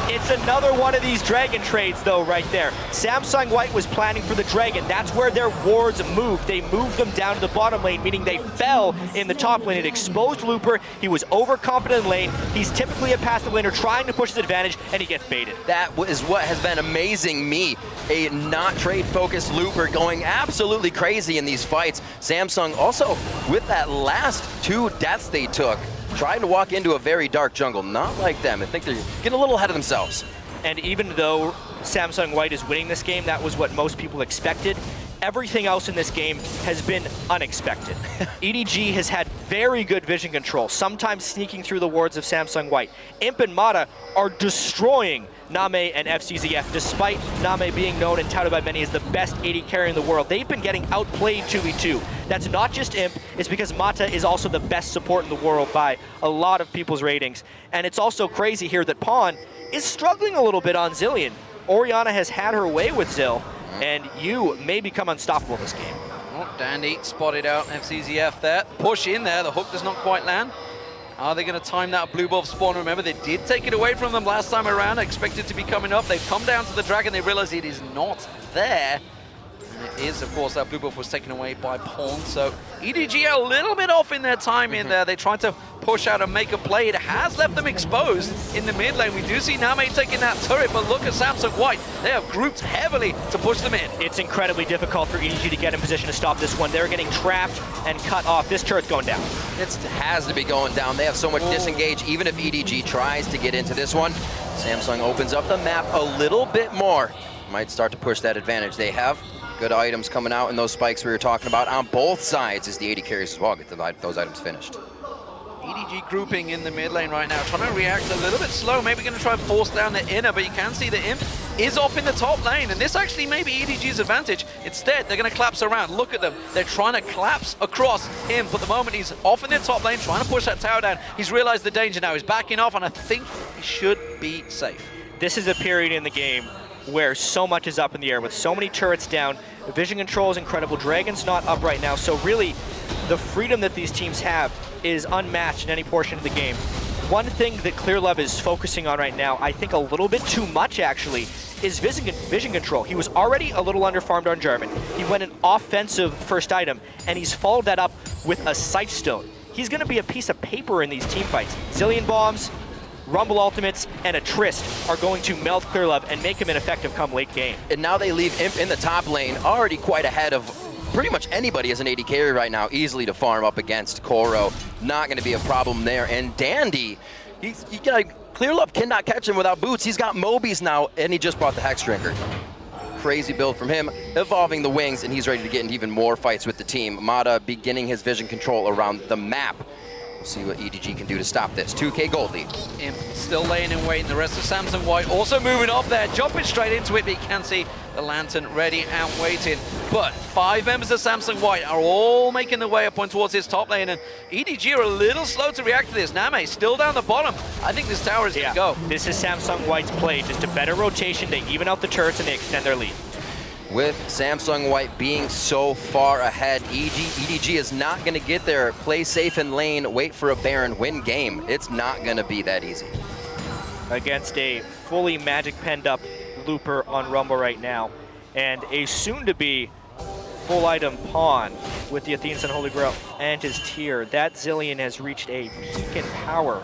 It's another one of these dragon trades though right there. Samsung White was planning for the dragon. That's where their wards moved. They moved them down to the bottom lane, meaning they fell in the top lane. It exposed Looper. He was overconfident in lane. He's typically a passive laner trying to push his advantage, and he gets baited. That is what has been amazing me. A not trade-focused Looper going absolutely crazy in these fights. Samsung also, with that last 2 deaths they took, trying to walk into a very dark jungle. Not like them. I think they're getting a little ahead of themselves. And even though Samsung White is winning this game, that was what most people expected. Everything else in this game has been unexpected. EDG has had very good vision control, sometimes sneaking through the wards of Samsung White. Imp and Mata are destroying Name and FCZF, despite Name being known and touted by many as the best AD carry in the world. They've been getting outplayed 2v2. That's not just Imp, it's because Mata is also the best support in the world by a lot of people's ratings. And it's also crazy here that Pawn is struggling a little bit on Zillion. Orianna has had her way with Zill, and you may become unstoppable this game. Oh, Dandy spotted out FCZF there. Push in there, the hook does not quite land. Are they going to time that blue buff spawn? Remember, they did take it away from them last time around. I expected it to be coming up. They've come down to the dragon. They realize it is not there. And it is, of course, that blue buff was taken away by Pawn. So EDG a little bit off in their timing there. They tried to push out and make a play. It has left them exposed in the mid lane. We do see Name taking that turret, but look at Samsung White. They have grouped heavily to push them in. It's incredibly difficult for EDG to get in position to stop this one. They're getting trapped and cut off. This turret's going down. It has to be going down. They have so much disengage. Even if EDG tries to get into this one, Samsung opens up the map a little bit more. Might start to push that advantage. They have good items coming out in those spikes we were talking about on both sides as the AD carries as well get those items finished. EDG grouping in the mid lane right now, trying to react a little bit slow, maybe going to try and force down the inner, but you can see the Imp is off in the top lane, and this actually may be EDG's advantage. Instead, they're going to collapse around. Look at them. They're trying to collapse across him, but the moment he's off in the top lane, trying to push that tower down, he's realized the danger now. He's backing off, and I think he should be safe. This is a period in the game where so much is up in the air with so many turrets down. The vision control is incredible. Dragon's not up right now, so really the freedom that these teams have is unmatched in any portion of the game. One thing that ClearLove is focusing on right now, I think a little bit too much actually, is vision control. He was already a little underfarmed on Jarvan. He went an offensive first item, and he's followed that up with a Sightstone. He's going to be a piece of paper in these team fights. Zillion Bombs, Rumble Ultimates, and a Trist are going to melt ClearLove and make him ineffective come late game. And now they leave Imp in the top lane, already quite ahead of pretty much anybody as an AD carry right now, easily to farm up against Koro. Not going to be a problem there. And Dandy, ClearLove cannot catch him without boots. He's got Mobies now, and he just bought the Hex Drinker. Crazy build from him, evolving the wings, and he's ready to get into even more fights with the team. Mata beginning his vision control around the map. We'll see what EDG can do to stop this. 2K gold lead. Imp still laying in wait, and the rest of Samsung White also moving up there, jumping straight into it, but you can see the Lantern ready and waiting. But 5 members of Samsung White are all making their way up on towards his top lane, and EDG are a little slow to react to this. Name still down the bottom. I think this tower is going to go. This is Samsung White's play, just a better rotation. They even out the turrets and they extend their lead. With Samsung White being so far ahead, EDG is not going to get there. Play safe in lane, wait for a Baron, win game. It's not going to be that easy. Against a fully magic penned up Looper on Rumble right now, and a soon-to-be full item Pawn with the Athena's Holy Grail and his tier. That Zillion has reached a peak in power.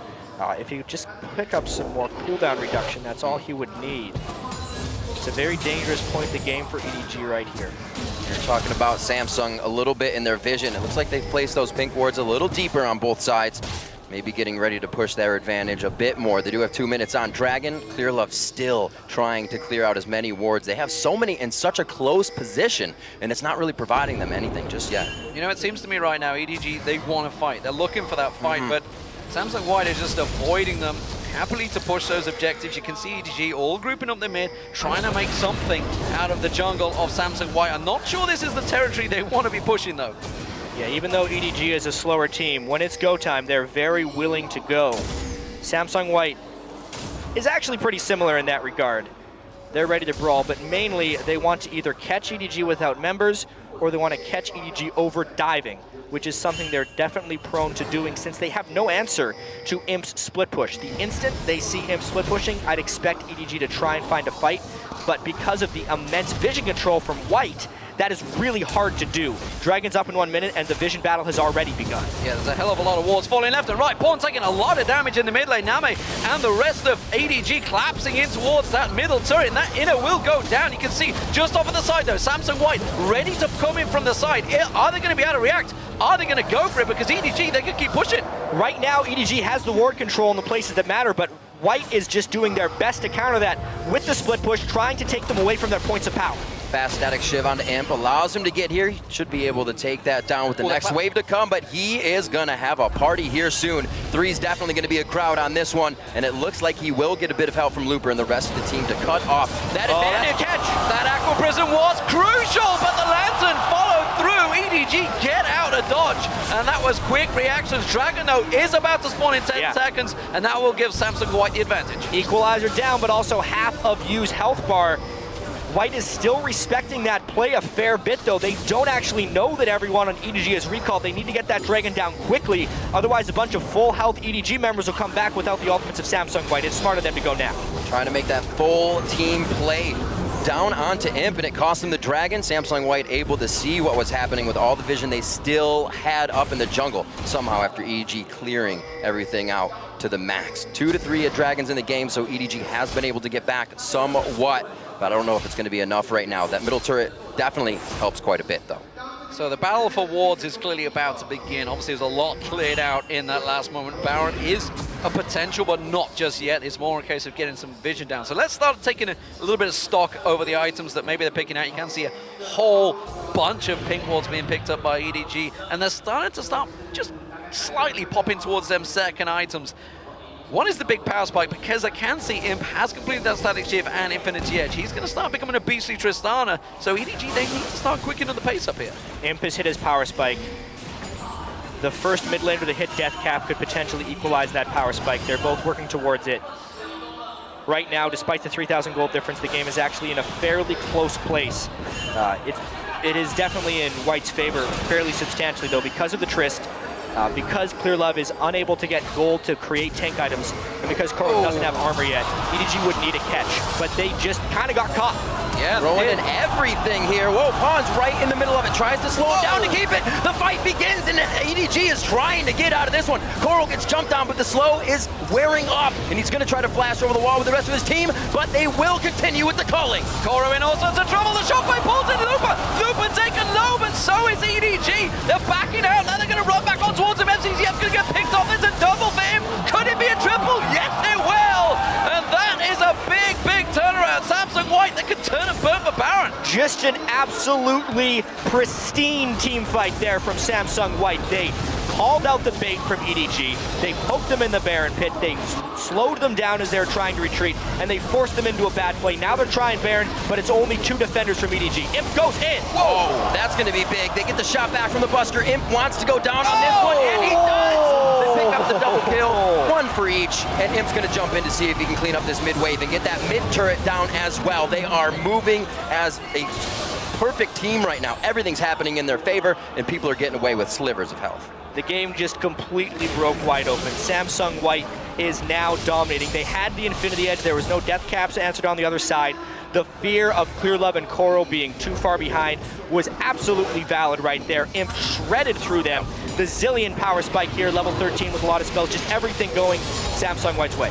If he could just pick up some more cooldown reduction, that's all he would need. It's a very dangerous point in the game for EDG right here. You're talking about Samsung a little bit in their vision. It looks like they've placed those pink wards a little deeper on both sides. Maybe getting ready to push their advantage a bit more. They do have 2 minutes on Dragon. ClearLove still trying to clear out as many wards. They have so many in such a close position, and it's not really providing them anything just yet. You know, it seems to me right now, EDG, they want to fight. They're looking for that fight, but Samsung White is just avoiding them. Happily to push those objectives. You can see EDG all grouping up the mid, trying to make something out of the jungle of Samsung White. I'm not sure this is the territory they want to be pushing, though. Yeah, even though EDG is a slower team, when it's go time, they're very willing to go. Samsung White is actually pretty similar in that regard. They're ready to brawl, but mainly they want to either catch EDG without members or they want to catch EDG over diving, which is something they're definitely prone to doing since they have no answer to Imp's split push. The instant they see Imp split pushing, I'd expect EDG to try and find a fight, but because of the immense vision control from White, that is really hard to do. Dragon's up in 1 minute, and the vision battle has already begun. Yeah, there's a hell of a lot of wards falling left and right. Pawn taking a lot of damage in the mid lane. Name and the rest of ADG collapsing in towards that middle turret, and that inner will go down. You can see just off of the side, though, Samsung White ready to come in from the side. Are they going to be able to react? Are they going to go for it? Because EDG, they can keep pushing. Right now, EDG has the ward control in the places that matter, but White is just doing their best to counter that with the split push, trying to take them away from their points of power. Fast static shiv onto Imp allows him to get here. He should be able to take that down with the next wave to come, but he is going to have a party here soon. 3's definitely going to be a crowd on this one, and it looks like he will get a bit of help from Looper and the rest of the team to cut off that advantage. Catch! That Aqua Prism was crucial, but the Lantern followed through. EDG get out a dodge, and that was quick reactions. Dragon, though, is about to spawn in 10 seconds, and that will give Samsung White the advantage. Equalizer down, but also half of Yu's health bar. White is still respecting that play a fair bit, though. They don't actually know that everyone on EDG is recalled. They need to get that Dragon down quickly. Otherwise, a bunch of full health EDG members will come back without the ultimates of Samsung White. It's smart of them to go now. Trying to make that full team play down onto Imp, and it cost them the Dragon. Samsung White able to see what was happening with all the vision they still had up in the jungle. Somehow, after EDG clearing everything out to the max. 2 to 3 Dragons in the game, so EDG has been able to get back somewhat. But I don't know if it's going to be enough right now. That middle turret definitely helps quite a bit, though. So the battle for wards is clearly about to begin. Obviously, there's a lot cleared out in that last moment. Baron is a potential, but not just yet. It's more a case of getting some vision down. So let's start taking a little bit of stock over the items that maybe they're picking out. You can see a whole bunch of pink wards being picked up by EDG, and they're starting to just slightly popping towards them second items. One is the big power spike, because I can see Imp has completed that static shift and Infinity Edge. He's going to start becoming a beastly Tristana, so EDG, they need to start quickening the pace up here. Imp has hit his power spike. The first mid laner to hit death cap could potentially equalize that power spike. They're both working towards it. Right now, despite the 3,000 gold difference, the game is actually in a fairly close place. It is definitely in White's favor fairly substantially, though, because of the Trist. Because Clearlove is unable to get gold to create tank items, and because Koro doesn't have armor yet, EDG would need a catch, but they just kind of got caught. Yeah, throwing in everything here. Whoa, Pawn's right in the middle of it, tries to slow him down to keep it. The fight begins, and EDG is trying to get out of this one. Koro gets jumped on, but the slow is wearing off, and he's going to try to flash over the wall with the rest of his team, but they will continue with the culling. Koro in all sorts of trouble. The shockwave pulls in Lupa. Lupa taken low, but so is EDG. They're backing out. Now they're going to run back on towards him. MCZF's going to get picked off. It's a double for him. Could it be a triple? Yes, it will. And that is a big, big turnaround. Samsung White, they could turn and burn for Baron. Just an absolutely pristine team fight there from Samsung White. They called out the bait from EDG. They poked them in the Baron pit. They slowed them down as they were trying to retreat, and they forced them into a bad play. Now they're trying Baron, but it's only 2 defenders from EDG. Imp goes in. Whoa, that's going to be big. They get the shot back from the Buster. Imp wants to go down on this one, and he does. They pick up the double kill, 1 for each, and Imp's going to jump in to see if he can clean up this mid wave and get that mid turret down as well. They are moving as a perfect team right now. Everything's happening in their favor, and people are getting away with slivers of health. The game just completely broke wide open. Samsung White is now dominating. They had the Infinity Edge. There was no death caps answered on the other side. The fear of Clearlove and Koro being too far behind was absolutely valid right there. Imp shredded through them. The Zillion power spike here, level 13 with a lot of spells, just everything going Samsung White's way.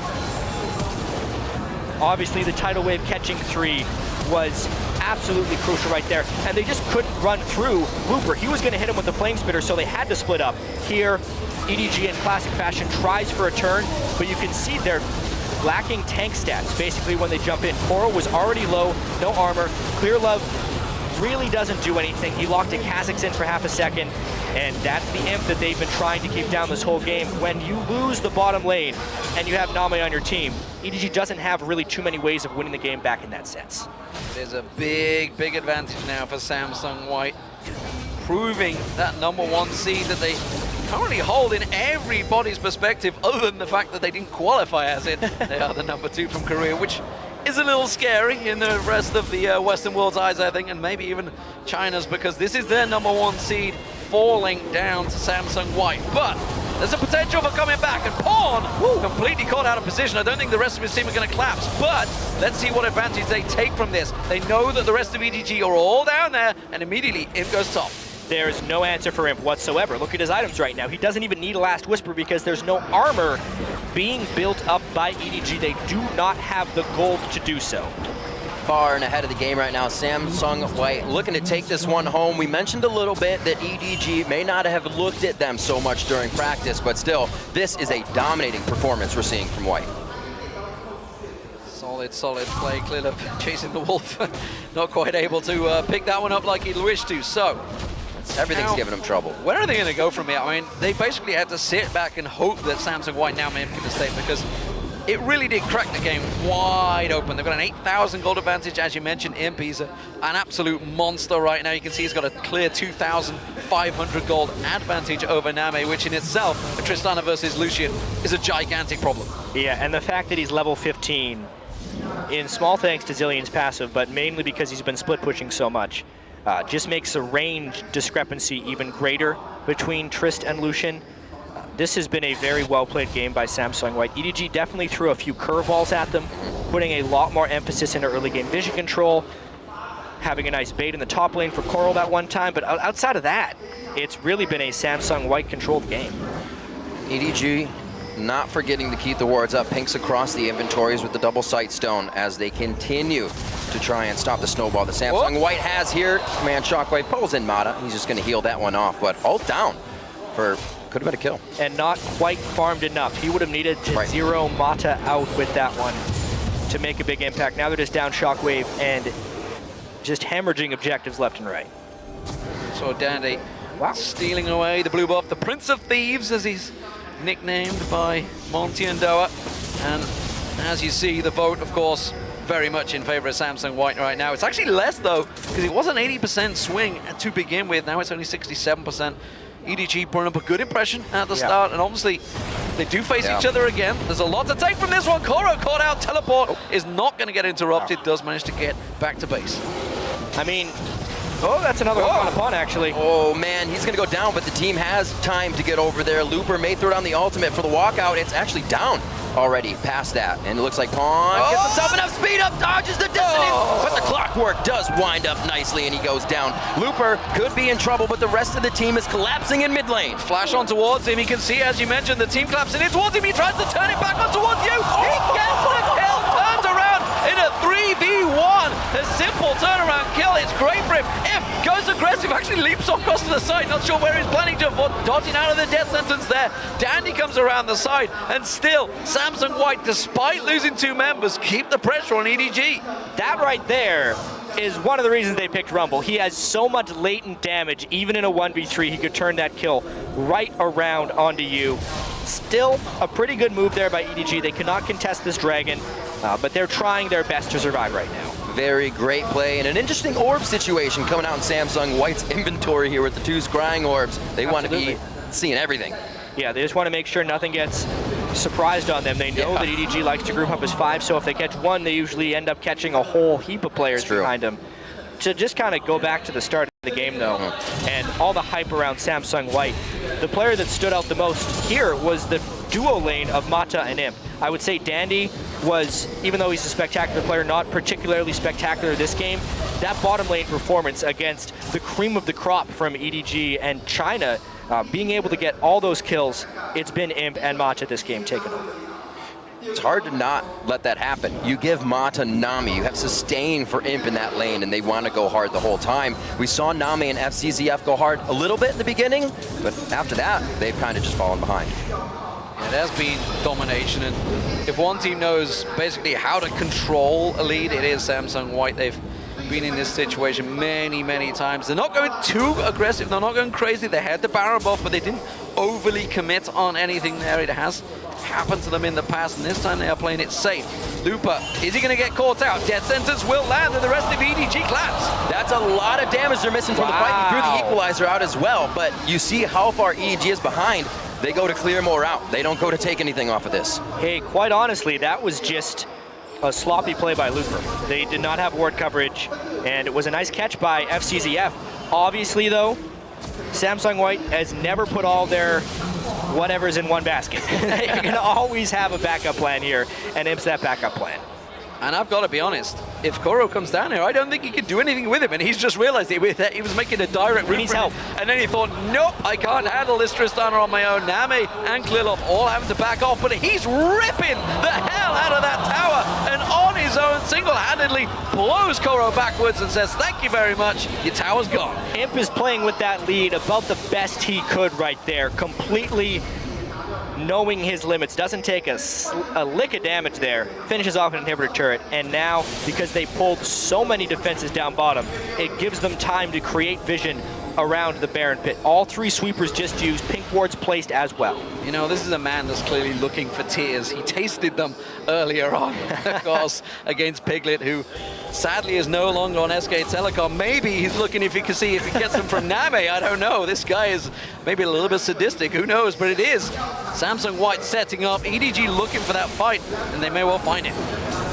Obviously, the tidal wave catching 3 was absolutely crucial right there, and they just couldn't run through Looper. He was going to hit him with the Flame Spitter, so they had to split up. Here, EDG in classic fashion tries for a turn, but you can see they're lacking tank stats, basically, when they jump in. Koro was already low, no armor. Clearlove really doesn't do anything. He locked a Kha'Zix in for half a second, and that's the Imp that they've been trying to keep down this whole game. When you lose the bottom lane and you have Name on your team, EDG doesn't have really too many ways of winning the game back in that sense. There's a big, big advantage now for Samsung White, proving that #1 seed that they currently hold in everybody's perspective, other than the fact that they didn't qualify as it. They are the #2 from Korea, which is a little scary in the rest of the Western world's eyes, I think, and maybe even China's, because this is their #1 seed falling down to Samsung White. But there's a potential for coming back, and Pawn completely caught out of position. I don't think the rest of his team are going to collapse, but let's see what advantage they take from this. They know that the rest of EDG are all down there, and immediately Imp goes top. There's no answer for Imp whatsoever. Look at his items right now. He doesn't even need a Last Whisper because there's no armor being built up by EDG. They do not have the gold to do so. Far and ahead of the game right now, Samsung White looking to take this one home. We mentioned a little bit that EDG may not have looked at them so much during practice, but still, this is a dominating performance we're seeing from White. Solid play. Clearlove chasing the wolf. Not quite able to pick that one up like he'd wish to. So everything's giving them trouble. Where are they going to go from here? I mean, they basically had to sit back and hope that Samsung White now may make a mistake, because it really did crack the game wide open. They've got an 8,000 gold advantage, as you mentioned. Imp, he's an absolute monster right now. You can see he's got a clear 2,500 gold advantage over Name, which in itself, a Tristana versus Lucian, is a gigantic problem. Yeah, and the fact that he's level 15 in small thanks to Zillion's passive, but mainly because he's been split pushing so much. Just makes the range discrepancy even greater between Trist and Lucian. This has been a very well-played game by Samsung White. EDG definitely threw a few curveballs at them, putting a lot more emphasis into early game vision control, having a nice bait in the top lane for Coral that one time, but outside of that, it's really been a Samsung White controlled game. EDG not forgetting to keep the wards up. Pinks across the inventories with the double sight stone as they continue to try and stop the snowball that Samsung White has here. Command Shockwave pulls in Mata. He's just going to heal that one off, but ult down for could have been a kill. And not quite farmed enough. He would have needed to zero Mata out with that one to make a big impact. Now they're just down Shockwave and just hemorrhaging objectives left and right. So Dandy stealing away the blue buff, the Prince of Thieves, as he's nicknamed by Monty and Doa. And as you see, the vote, of course, very much in favor of Samsung White right now. It's actually less, though, because it was an 80% swing to begin with. Now it's only 67%. EDG putting up a good impression at the start, and obviously they do face each other again. There's a lot to take from this one. Koro caught out. Teleport is not going to get interrupted. Does manage to get back to base. I mean, that's another hook on upon, actually. Oh, man, he's going to go down, but the team has time to get over there. Looper may throw down the ultimate for the walkout. It's actually down already past that, and it looks like Pawn gets himself enough speed up, dodges the dissonance, but the clockwork does wind up nicely, and he goes down. Looper could be in trouble, but the rest of the team is collapsing in mid lane. Flash on towards him. He can see, as you mentioned, the team collapsing in towards him. He tries to turn it back on towards you. He gets the kill, turns around in a 3v1. A simple turnaround kill. It's great for him. Imp goes aggressive, actually leaps across to the side. Not sure where he's planning to avoid, dodging out of the death sentence there. Dandy comes around the side, and still, Samsung White, despite losing 2 members, keep the pressure on EDG. That right there is one of the reasons they picked Rumble. He has so much latent damage. Even in a 1v3, he could turn that kill right around onto you. Still a pretty good move there by EDG. They cannot contest this dragon, but they're trying their best to survive right now. Very great play, and an interesting orb situation coming out in Samsung White's inventory here with the 2 scrying orbs. They want to be seeing everything. Yeah, they just want to make sure nothing gets surprised on them. They know that EDG likes to group up as 5, so if they catch one, they usually end up catching a whole heap of players behind them. To just kind of go back to the start of the game, though, and all the hype around Samsung White, the player that stood out the most here was the duo lane of Mata and Imp. I would say Dandy was, even though he's a spectacular player, not particularly spectacular this game. That bottom lane performance against the cream of the crop from EDG and China, being able to get all those kills, it's been Imp and Mata this game taken over. It's hard to not let that happen. You give Mata Nami, you have sustain for Imp in that lane, and they want to go hard the whole time. We saw Nami and FCZF go hard a little bit in the beginning, but after that, they've kind of just fallen behind. Yeah, there's been domination, and if one team knows basically how to control a lead, it is Samsung White. They've been in this situation many, many times. They're not going too aggressive, they're not going crazy. They had the Baron buff, but they didn't overly commit on anything there. It has happened to them in the past, and this time they are playing it safe. Looper, is he going to get caught out? Death sentence will land, and the rest of EDG collapse. That's a lot of damage they're missing from the fight. He threw the equalizer out as well, but you see how far EDG is behind. They go to clear more out. They don't go to take anything off of this. Hey, quite honestly, that was just a sloppy play by Looper. They did not have ward coverage, and it was a nice catch by FCZF. Obviously, though, Samsung White has never put all their whatever's in one basket. You're going to always have a backup plan here, and Imp's that backup plan. And I've got to be honest, if Koro comes down here, I don't think he can do anything with him, and he's just realized he was making a direct route. He needs help. And then he thought, nope, I can't handle this Tristana on my own. Nami and Klilov all having to back off, but he's ripping the hell out of that tower, and on his own, single-handedly blows Koro backwards and says, thank you very much, your tower's gone. Imp is playing with that lead about the best he could right there, completely knowing his limits, doesn't take a lick of damage there, finishes off an inhibitor turret, and now, because they pulled so many defenses down bottom, it gives them time to create vision around the Baron pit. All 3 sweepers just used, pink wards placed as well. You know, this is a man that's clearly looking for tears. He tasted them earlier on, of course, against Piglet, who sadly is no longer on SK Telecom. Maybe he's looking if he can see if he gets them from Name. I don't know. This guy is maybe a little bit sadistic. Who knows? But it is Samsung White setting up. EDG looking for that fight, and they may well find it.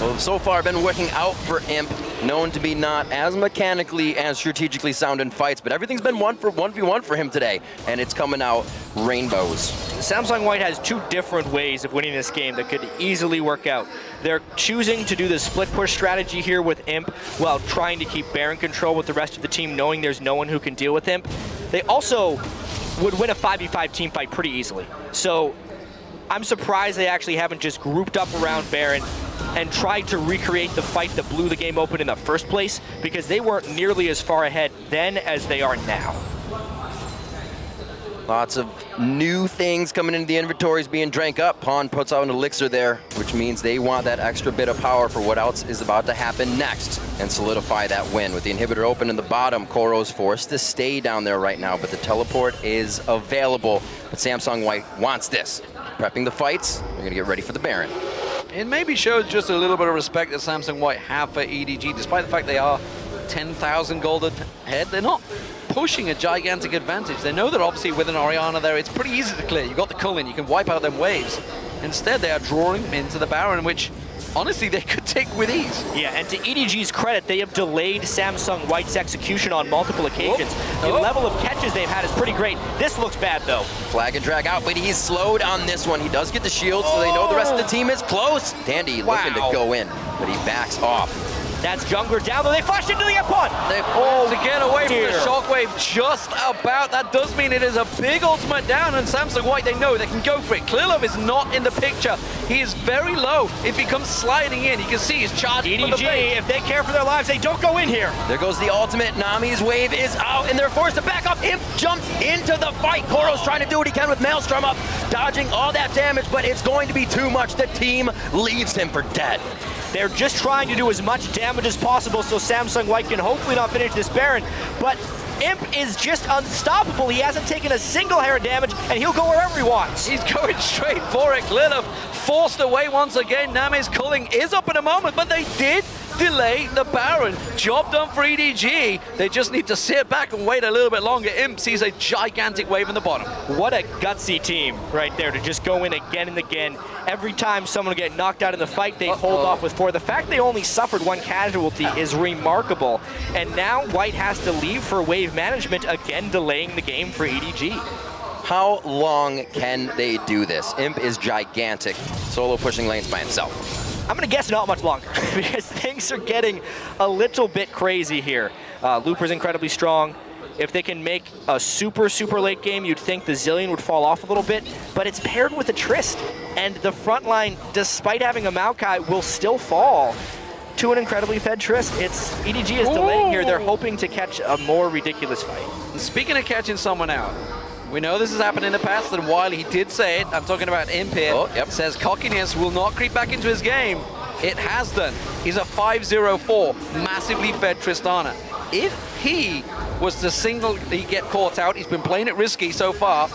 Well, so far been working out for Imp, known to be not as mechanically and strategically sound in fights, but everything's been 1v1 for him today, and it's coming out rainbows. Samsung White has 2 different ways of winning this game that could easily work out. They're choosing to do the split push strategy here with Imp while trying to keep Baron control with the rest of the team, knowing there's no one who can deal with Imp. They also would win a 5v5 team fight pretty easily. So I'm surprised they actually haven't just grouped up around Baron and tried to recreate the fight that blew the game open in the first place, because they weren't nearly as far ahead then as they are now. Lots of new things coming into the inventories being drank up. Pawn puts out an elixir there, which means they want that extra bit of power for what else is about to happen next and solidify that win. With the inhibitor open in the bottom, Koro's forced to stay down there right now, but the teleport is available. But Samsung White wants this. Prepping the fights, they're gonna get ready for the Baron. It maybe shows just a little bit of respect that Samsung White have for EDG, despite the fact they are 10,000 gold ahead. They're not pushing a gigantic advantage. They know that obviously with an Orianna there, it's pretty easy to clear. You've got the Cullen, you can wipe out them waves. Instead, they are drawing into the Baron, which honestly they could take with ease. Yeah, and to EDG's credit, they have delayed Samsung White's execution on multiple occasions. The level of catches they've had is pretty great. This looks bad, though. Flag and drag out, but he's slowed on this one. He does get the shield, so they know the rest of the team is close. Dandy looking to go in, but he backs off. That's Jungler down, though. They flash into the F1. They to get away from the shockwave just about. That does mean it is a big ultimate down, and Samsung White, they know they can go for it. Clearlove is not in the picture. He is very low. If he comes sliding in, you can see he's charging for the bait. If they care for their lives, they don't go in here. There goes the ultimate. Nami's wave is out, and they're forced to back up. Imp jumps into the fight. Koro's trying to do what he can with Maelstrom up, dodging all that damage, but it's going to be too much. The team leaves him for dead. They're just trying to do as much damage as possible so Samsung White can hopefully not finish this Baron. But Imp is just unstoppable. He hasn't taken a single hair of damage, and he'll go wherever he wants. He's going straight for it. Clearlove forced away once again. Name's culling is up in a moment, but they did delay the Baron. Job done for EDG. They just need to sit back and wait a little bit longer. Imp sees a gigantic wave in the bottom. What a gutsy team right there to just go in again and again. Every time someone would get knocked out in the fight, they hold off with 4. The fact they only suffered 1 casualty is remarkable. And now White has to leave for wave management, again delaying the game for EDG. How long can they do this? Imp is gigantic, solo pushing lanes by himself. I'm going to guess not much longer because things are getting a little bit crazy here. Looper's incredibly strong. If they can make a super late game, you'd think the Zillion would fall off a little bit, but it's paired with a Trist, and the front line, despite having a Maokai, will still fall to an incredibly fed Trist. EDG is delaying here. They're hoping to catch a more ridiculous fight. Speaking of catching someone out, we know this has happened in the past, and while he did say it, I'm talking about Imp here, says cockiness will not creep back into his game. It has done. He's a 5-0-4, massively fed Tristana. If he was to singly get caught out, he's been playing it risky so far,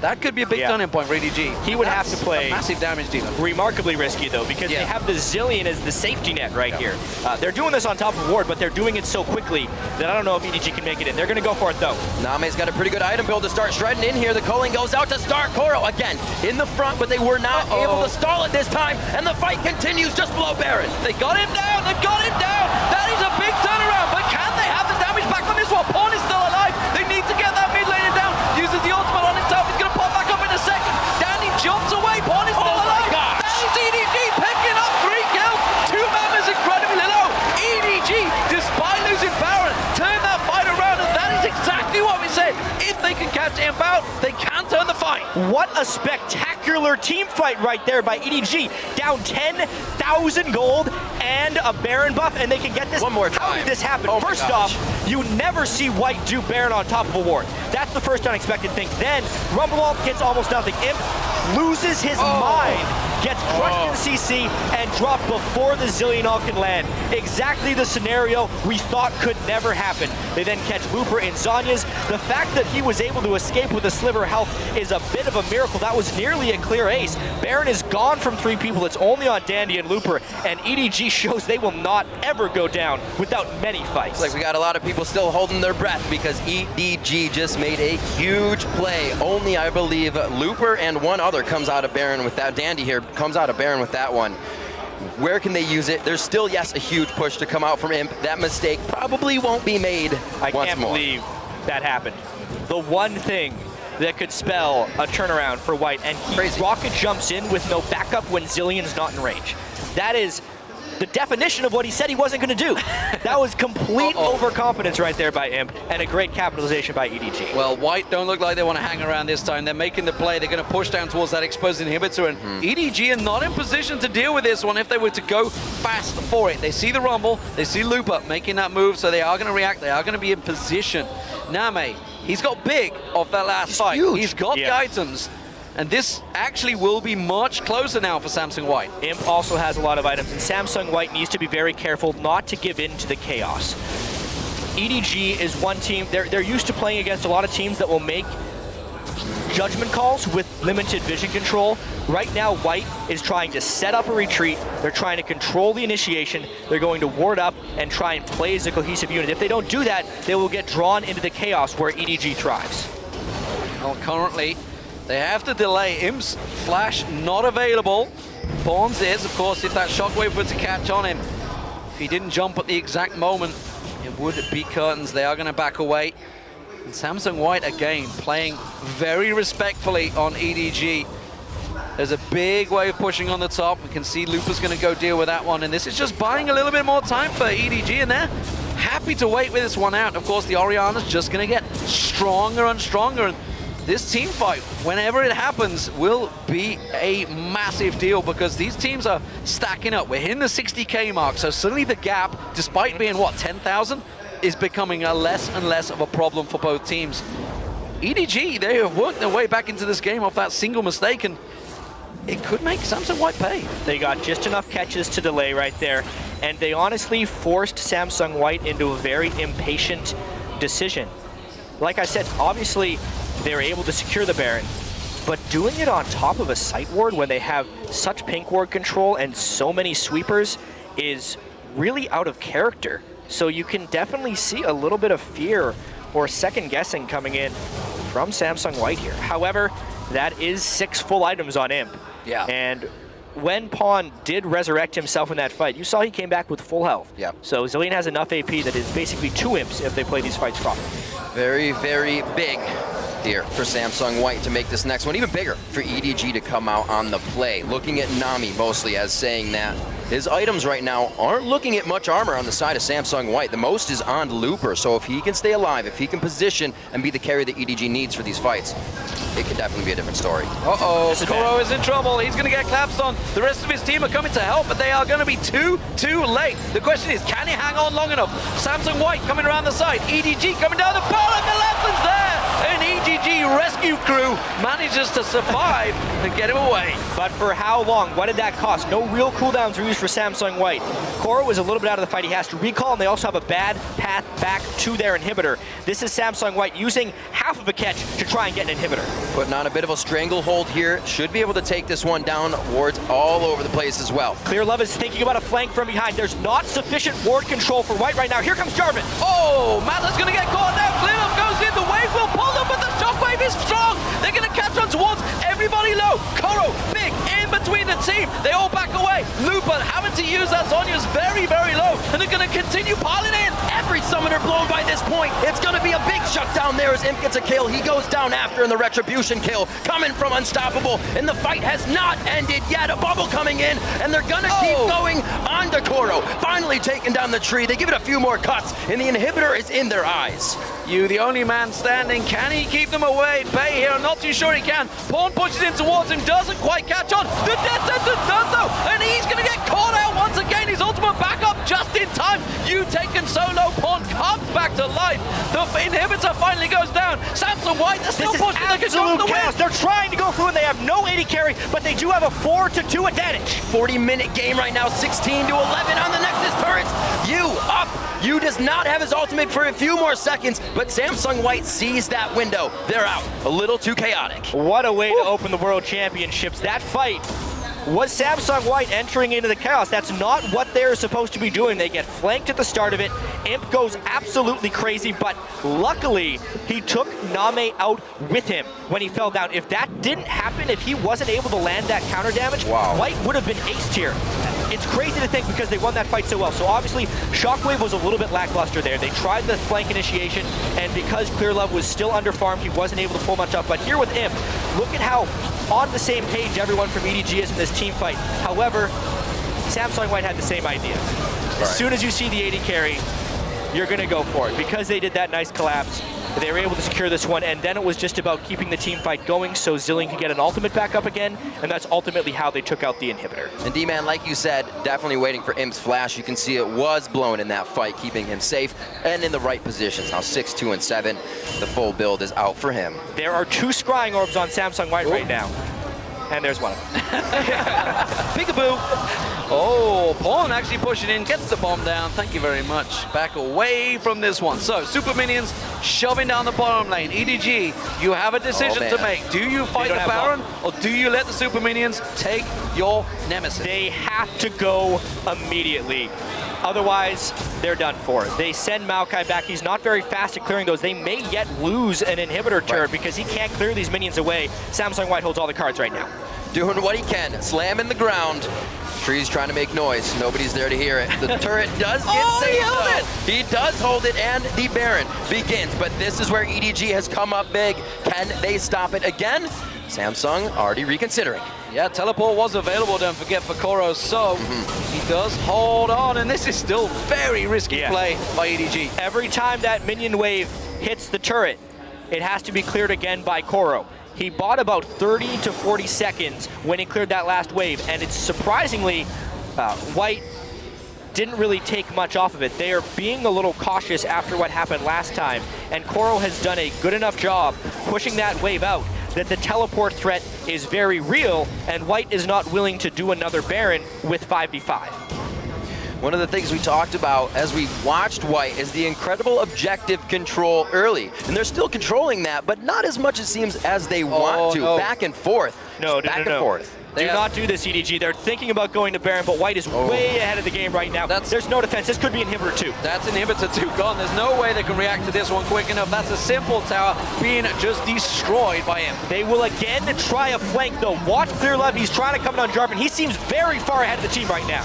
that could be a big turning point for EDG. He would have to play a massive damage dealer. Remarkably risky, though, because they have the Zillion as the safety net right here. They're doing this on top of Ward, but they're doing it so quickly that I don't know if EDG can make it in. They're going to go for it, though. Name's got a pretty good item build to start shredding in here. The culling goes out to start. Koro, again, in the front, but they were not able to stall it this time, and the fight continues just below Baron. They got him down! They got him down! That is a big turnaround, but can they have the damage back on this one? Pawn is still alive. They need to get that mid laner down. Uses the ultimate on himself. He's going to pop back up in a second. Danny jumps away. Pawn is still alive. That is EDG picking up 3 kills. 2 members incredibly low. EDG, despite losing Baron, turned that fight around, and that is exactly what we said. If they can catch Imp out, they can turn the fight. What a spectacular team fight right there by EDG. Down 10,000 gold and a Baron buff, and they can get this. One more time. How did this happen? Oh First off, you never see White do Baron on top of a ward. That's the first unexpected thing. Then, Rumblewall gets almost nothing. Imp loses his mind, gets crushed in CC and dropped before the Zillion All can land. Exactly the scenario we thought could never happen. They then catch Looper in Zhonya's. The fact that he was able to escape with a sliver of health is a bit of a miracle. That was nearly a clear ace. Baron is gone from 3 people. It's only on Dandy and Looper, and EDG shows they will not ever go down without many fights. Looks like we got a lot of people still holding their breath because EDG just made a huge play. Only, I believe, Looper and one other comes out of Baron with that. Dandy here comes out of Baron with that one. Where can they use it? There's still, yes, a huge push to come out from Imp. That mistake probably won't be made once more. I can't believe that happened. The one thing that could spell a turnaround for White, and he rocket jumps in with no backup when Zillion's not in range. That is the definition of what he said he wasn't going to do. That was complete overconfidence right there by Imp, and a great capitalization by EDG. Well, White don't look like they want to hang around this time. They're making the play. They're going to push down towards that exposed inhibitor, and EDG are not in position to deal with this one if they were to go fast for it. They see the rumble. They see Looper making that move, so they are going to react. They are going to be in position. Name, he's got big off that last fight. Huge. He's got the items. And this actually will be much closer now for Samsung White. Imp also has a lot of items, and Samsung White needs to be very careful not to give in to the chaos. EDG is one team, they're used to playing against a lot of teams that will make judgment calls with limited vision control. Right now, White is trying to set up a retreat. They're trying to control the initiation. They're going to ward up and try and play as a cohesive unit. If they don't do that, they will get drawn into the chaos where EDG thrives. Well, currently, they have to delay. Imp's flash not available. Pawns is, of course, if that shockwave were to catch on him. If he didn't jump at the exact moment, it would be curtains. They are going to back away. And Samsung White, again, playing very respectfully on EDG. There's a big wave pushing on the top. We can see Looper's going to go deal with that one. And this is just buying a little bit more time for EDG, and they're happy to wait with this one out. Of course, the Orianna's just going to get stronger and stronger. And this team fight, whenever it happens, will be a massive deal because these teams are stacking up. We're hitting the 60K mark, so suddenly the gap, despite being, what, 10,000, is becoming a less and less of a problem for both teams. EDG, they have worked their way back into this game off that single mistake, and it could make Samsung White pay. They got just enough catches to delay right there, and they honestly forced Samsung White into a very impatient decision. Like I said, obviously, they were able to secure the Baron, but doing it on top of a site ward when they have such pink ward control and so many sweepers is really out of character. So you can definitely see a little bit of fear or second guessing coming in from Samsung White here. However, that is 6 full items on Imp. Yeah. And when Pawn did resurrect himself in that fight, you saw he came back with full health. Yeah. So Zillion has enough AP that is basically 2 Imps if they play these fights properly. Very, very big here for Samsung White to make this next one even bigger for EDG to come out on the play. Looking at Nami mostly as saying that his items right now aren't looking at much armor on the side of Samsung White. The most is on Looper, so if he can stay alive, if he can position and be the carry that EDG needs for these fights, it could definitely be a different story. Uh-oh, Koro is in trouble. He's going to get collapsed on. The rest of his team are coming to help, but they are going to be too late. The question is, can he hang on long enough? Samsung White coming around the side. EDG coming down the pole, and the left one's there. An EDG rescue crew manages to survive and get him away. But for how long? What did that cost? No real cooldowns were used for Samsung White. Koro was a little bit out of the fight. He has to recall, and they also have a bad path back to their inhibitor. This is Samsung White using half of a catch to try and get an inhibitor. Putting on a bit of a stranglehold here. Should be able to take this one down. Wards all over the place as well. Clear Love is thinking about a flank from behind. There's not sufficient ward control for White right now. Here comes Jarvan. Oh, Matla's going to get caught now. Clear Love goes in. The wave will pull them, but the shockwave is strong. They're going to catch on towards everybody low. Koro, big, in between the team. They all back away. Looper having to use that Zhonya's very, very low, and they're going to continue piling in. Every summoner blown by this point. It's going to be a big shutdown there as Imp gets a kill. He goes down after in the retribution kill, coming from Unstoppable, and the fight has not ended yet. A bubble coming in, and they're going to keep going on to Koro. Finally taking down the tree. They give it a few more cuts, and the inhibitor is in their eyes. You, the only man standing. Can he keep them away? Bay here, I'm not too sure he can. Pawn pushes in towards him, doesn't quite catch on. The death sentence does though, and he's going to get caught out once again. His ultimate backup just just in time. You taken solo. Pawn comes back to life. The inhibitor finally goes down. Samsung White, they're still This is pushing. They can go for absolute the chaos. win. They're trying to go through and they have no AD carry, but they do have a 4-2 advantage. 40-minute game right now, 16 to 11 on the Nexus turrets. You up. You does not have his ultimate for a few more seconds, but Samsung White sees that window. They're out. A little too chaotic. What a way to open the World Championships. That fight was Samsung White entering into the chaos. That's not what they're supposed to be doing. They get flanked at the start of it. Imp goes absolutely crazy, but luckily he took Name out with him when he fell down. If that didn't happen, if he wasn't able to land that counter damage, White would have been aced here. It's crazy to think because they won that fight so well. So obviously, Shockwave was a little bit lackluster there. They tried the flank initiation, and because ClearLove was still underfarmed, he wasn't able to pull much up. But here with Imp, look at how on the same page everyone from EDG is in this team fight. However, Samsung White had the same idea. As soon as you see the AD carry, you're going to go for it. Because they did that nice collapse, they were able to secure this one, and then it was just about keeping the team fight going so Zillion could get an ultimate back up again, and that's ultimately how they took out the inhibitor. And D-Man, like you said, definitely waiting for Imp's flash. You can see it was blown in that fight, keeping him safe and in the right positions. Now 6, 2, and 7, the full build is out for him. There are 2 scrying orbs on Samsung White right now. And there's one of them. Peekaboo. Oh, Pawn actually pushing in, gets the bomb down. Thank you very much. Back away from this one. So, Super Minions shoving down the bottom lane. EDG, you have a decision to make. Do you fight the Baron, or do you let the Super Minions take your nemesis? They have to go immediately. Otherwise, they're done for. They send Maokai back. He's not very fast at clearing those. They may yet lose an inhibitor turret because he can't clear these minions away. Samsung White holds all the cards right now. Doing what he can, slamming the ground. Tree's trying to make noise. Nobody's there to hear it. The turret does get saved, though. He does hold it, and the Baron begins. But this is where EDG has come up big. Can they stop it again? Samsung already reconsidering. Yeah, teleport was available, don't forget, for Koro, so he does hold on, and this is still very risky play by EDG. Every time that minion wave hits the turret, it has to be cleared again by Koro. He bought about 30 to 40 seconds when he cleared that last wave, and it's surprisingly, White didn't really take much off of it. They are being a little cautious after what happened last time, and Koro has done a good enough job pushing that wave out that the teleport threat is very real, and White is not willing to do another Baron with 5v5. One of the things we talked about as we watched White is the incredible objective control early. And they're still controlling that, but not as much, it seems, as they want to. Back and forth. Back and forth. Do not do this, EDG. They're thinking about going to Baron, but White is way ahead of the game right now. There's no defense. This could be Inhibitor 2. That's Inhibitor 2 gone. There's no way they can react to this one quick enough. That's a simple tower being just destroyed by him. They will again try a flank, though. Watch ClearLove. He's trying to come in on Jarvan. He seems very far ahead of the team right now.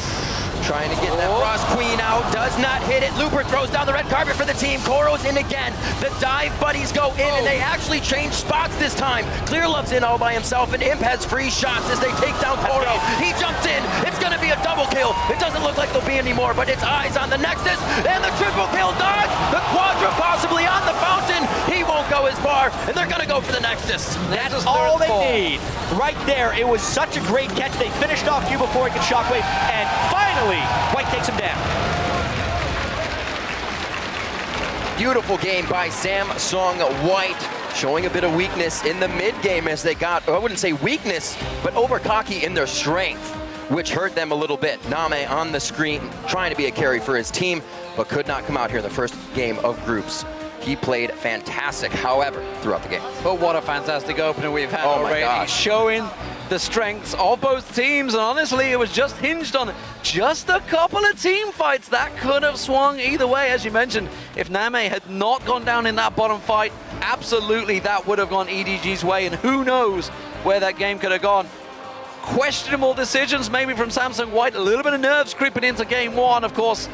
Trying to get that Frost Queen out, does not hit it. Looper throws down the red carpet for the team. Koro's in again. The dive buddies go in, and they actually change spots this time. ClearLove's in all by himself, and Imp has free shots as they take down Koro. He jumps in. It's going to be a double kill. It doesn't look like there'll be any more, but it's eyes on the Nexus, and the triple kill dodge. The Quadra possibly on the fountain. He won't go as far, and they're going to go for the Nexus. That's all they need. Right there, it was such a great catch. They finished off Q before he could Shockwave, and finally, White takes him down. Beautiful game by Samsung White, showing a bit of weakness in the mid game as they got, I wouldn't say weakness, but over cocky in their strength, which hurt them a little bit. Name on the screen, trying to be a carry for his team, but could not come out here in the first game of groups. He played fantastic, however, throughout the game. But what a fantastic opener we've had already, showing the strengths of both teams, and honestly, it was just hinged on just a couple of team fights that could have swung either way. As you mentioned, if Name had not gone down in that bottom fight, absolutely that would have gone EDG's way, and who knows where that game could have gone. Questionable decisions maybe from Samsung White, a little bit of nerves creeping into game one, of course.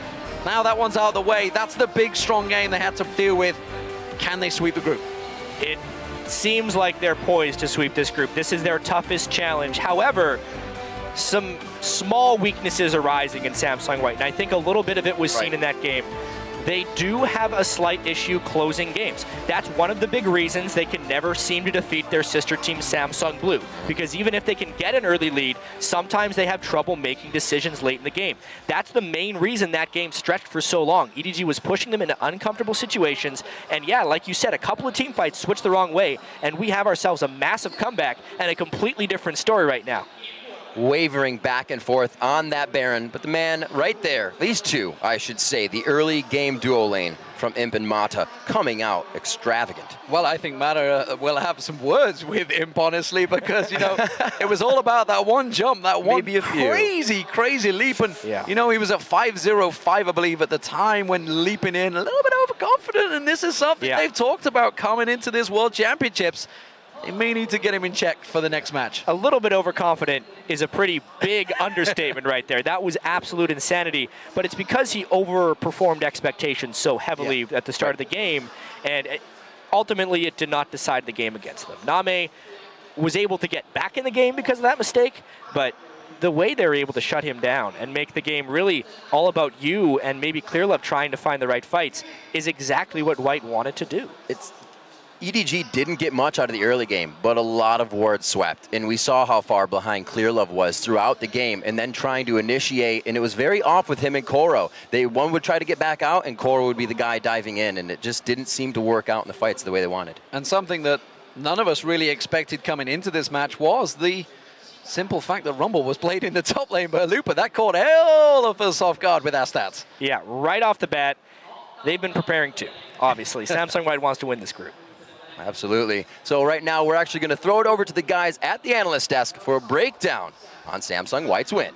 Now that one's out of the way. That's the big, strong game they had to deal with. Can they sweep the group? It seems like they're poised to sweep this group. This is their toughest challenge. However, some small weaknesses arising in Samsung White, and I think a little bit of it was seen in that game. they do have a slight issue closing games. That's one of the big reasons they can never seem to defeat their sister team Samsung Blue, because even if they can get an early lead, sometimes they have trouble making decisions late in the game. That's the main reason that game stretched for so long. EDG was pushing them into uncomfortable situations, and yeah, like you said, a couple of team fights switched the wrong way, and we have ourselves a massive comeback and a completely different story right now. Wavering back and forth on that Baron, but the man right there, these two, I should say, the early game duo lane from Imp and Mata, coming out extravagant. Well, I think Mata will have some words with Imp, honestly, because, you know, it was all about that one jump, that one crazy leap. And, you know, he was at 5-0-5, I believe, at the time when leaping in, a little bit overconfident. And this is something they've talked about coming into this World Championships. They may need to get him in check for the next match. A little bit overconfident is a pretty big understatement right there. That was absolute insanity, but it's because he overperformed expectations so heavily at the start of the game, and ultimately it did not decide the game against them. Name was able to get back in the game because of that mistake, but the way they were able to shut him down and make the game really all about you and maybe Clearlove trying to find the right fights is exactly what White wanted to do. EDG didn't get much out of the early game, but a lot of wards swept. And we saw how far behind Clearlove was throughout the game, and then trying to initiate, and it was very off with him and Koro. One would try to get back out, and Koro would be the guy diving in, and it just didn't seem to work out in the fights the way they wanted. And something that none of us really expected coming into this match was the simple fact that Rumble was played in the top lane by Lupa. That caught all of us off guard with our stats. Yeah, right off the bat, they've been preparing to, obviously. Samsung White wants to win this group. Absolutely. So right now, we're actually going to throw it over to the guys at the analyst desk for a breakdown on Samsung White's win.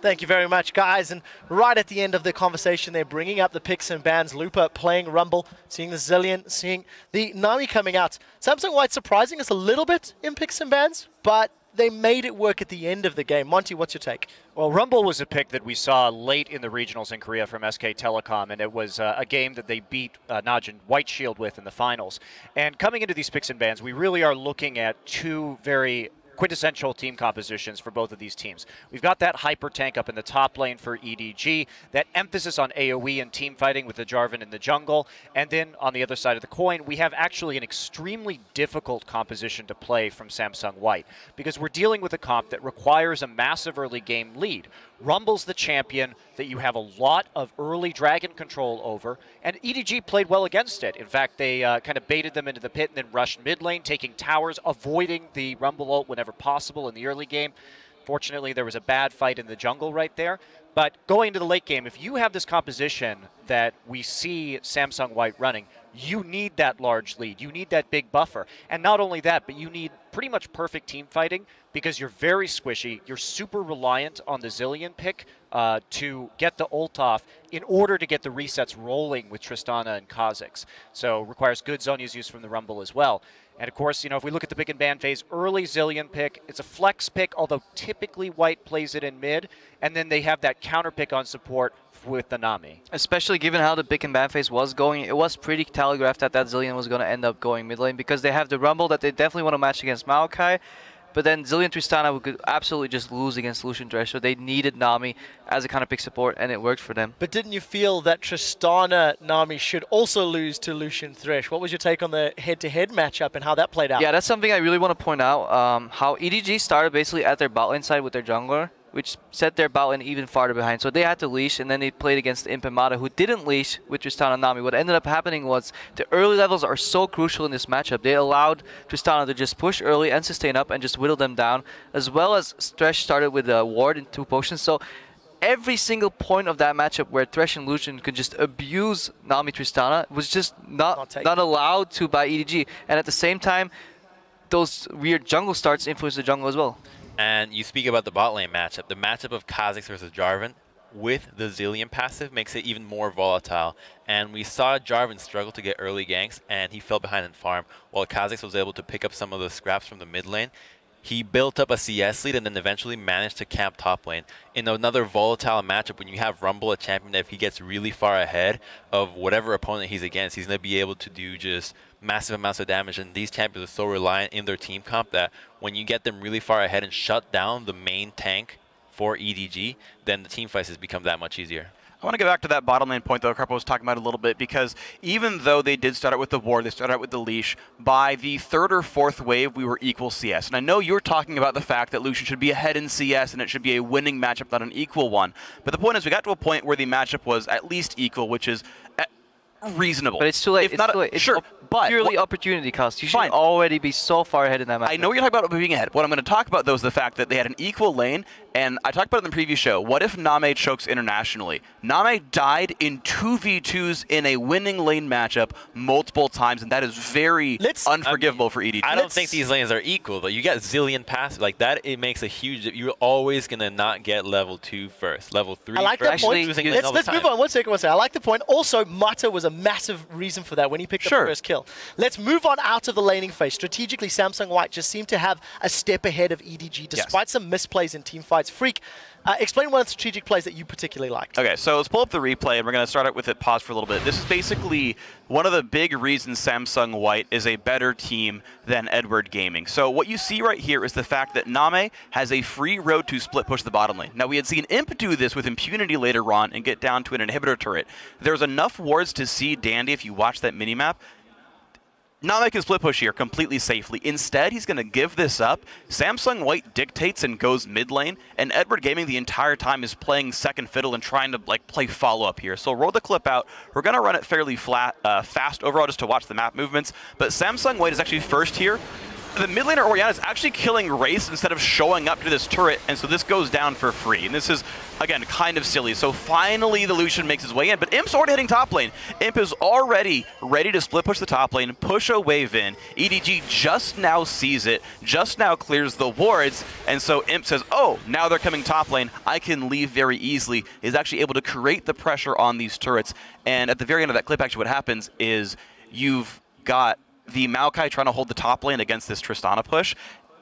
Thank you very much, guys. And right at the end of the conversation, they're bringing up the picks and bans. Lupa playing Rumble, seeing the Zillion, seeing the Nami coming out. Samsung White surprising us a little bit in picks and bans, but they made it work at the end of the game. Monty, what's your take? Well, Rumble was a pick that we saw late in the regionals in Korea from SK Telecom, and it was a game that they beat Najin White Shield with in the finals. And coming into these picks and bans, we really are looking at two very quintessential team compositions for both of these teams. We've got that hyper tank up in the top lane for EDG, that emphasis on AoE and team fighting with the Jarvan in the jungle, and then on the other side of the coin, we have actually an extremely difficult composition to play from Samsung White, because we're dealing with a comp that requires a massive early game lead. Rumble's the champion that you have a lot of early dragon control over, and EDG played well against it. In fact, they kind of baited them into the pit and then rushed mid lane, taking towers, avoiding the Rumble ult whenever possible in the early game. Fortunately, there was a bad fight in the jungle right there. But going into the late game, if you have this composition that we see Samsung White running, you need that large lead. You need that big buffer. And not only that, but you need pretty much perfect team fighting because you're very squishy. You're super reliant on the Zillion pick to get the ult off in order to get the resets rolling with Tristana and Kha'Zix. So requires good Zhonya's use from the Rumble as well. And of course, you know, if we look at the pick and ban phase, early Zillion pick, it's a flex pick, although typically White plays it in mid, and then they have that counter pick on support with the Nami. Especially given how the pick and ban phase was going, it was pretty telegraphed that Zillion was going to end up going mid lane because they have the Rumble that they definitely want to match against Maokai. But then Zillion Tristana could absolutely just lose against Lucian Thresh, so they needed Nami as a kind of pick support, and it worked for them. But didn't you feel that Tristana Nami should also lose to Lucian Thresh? What was your take on the head-to-head matchup and how that played out? Yeah, that's something I really want to point out. How EDG started basically at their bot lane side with their jungler, which set their bot lane even farther behind. So they had to leash, and then they played against Imp and Mata, who didn't leash with Tristana and Nami. What ended up happening was the early levels are so crucial in this matchup. They allowed Tristana to just push early and sustain up and just whittle them down, as well as Thresh started with a ward and 2 potions. So every single point of that matchup where Thresh and Lucian could just abuse Nami Tristana was just not allowed to by EDG. And at the same time, those weird jungle starts influence the jungle as well. And you speak about the bot lane matchup. The matchup of Kha'Zix versus Jarvan with the Zillion passive makes it even more volatile. And we saw Jarvan struggle to get early ganks, and he fell behind in farm, while Kha'Zix was able to pick up some of the scraps from the mid lane. He built up a CS lead and then eventually managed to camp top lane. In another volatile matchup, when you have Rumble, a champion that if he gets really far ahead of whatever opponent he's against, he's going to be able to do just massive amounts of damage. And these champions are so reliant in their team comp that when you get them really far ahead and shut down the main tank for EDG, then the team fights has become that much easier. I want to go back to that bottom lane point, though, Karpo was talking about a little bit, because even though they did start out with the ward, they started out with the leash, by the third or fourth wave, we were equal CS. And I know you were talking about the fact that Lucian should be ahead in CS, and it should be a winning matchup, not an equal one. But the point is, we got to a point where the matchup was at least equal, which is reasonable. But it's too late. If It's not, too late. It's sure, but purely opportunity cost. You should Fine. already be so far ahead in that match. I know you're talking about being ahead. What I'm going to talk about, though, is the fact that they had an equal lane, and I talked about it in the previous show. What if Name chokes internationally? Name died in 2v2s in a winning lane matchup multiple times, and that is very unforgivable for EDG. I don't think these lanes are equal, though. You get zillion passes like that. It makes a huge. You're always gonna not get level 2 first, level 3 I like first. that point. Let's move on. One second. I like the point. Also, Mata was a massive reason for that when he picked up the first kill. Let's move on out of the laning phase. Strategically, Samsung White just seemed to have a step ahead of EDG despite some misplays in team fights. Freak, explain one of the strategic plays that you particularly liked. Okay, so let's pull up the replay, and we're going to start out with it, pause for a little bit. This is basically one of the big reasons Samsung White is a better team than Edward Gaming. So what you see right here is the fact that Name has a free road to split push the bottom lane. Now, we had seen Imp do this with Impunity later on and get down to an inhibitor turret. There's enough wards to see Dandy if you watch that minimap. Name can split push here completely safely. Instead, he's going to give this up. Samsung White dictates and goes mid lane, and Edward Gaming the entire time is playing second fiddle and trying to play follow-up here. So roll the clip out. We're going to run it fairly fast overall just to watch the map movements, but Samsung White is actually first here. The mid laner Orianna is actually killing Wraith instead of showing up to this turret, and so this goes down for free. And this is, again, kind of silly. So finally the Lucian makes his way in, but Imp's already hitting top lane. Imp is already ready to split push the top lane, push a wave in. EDG just now sees it, just now clears the wards, and so Imp says, oh, now they're coming top lane. I can leave very easily. Is actually able to create the pressure on these turrets. And at the very end of that clip, actually what happens is you've got the Maokai trying to hold the top lane against this Tristana push,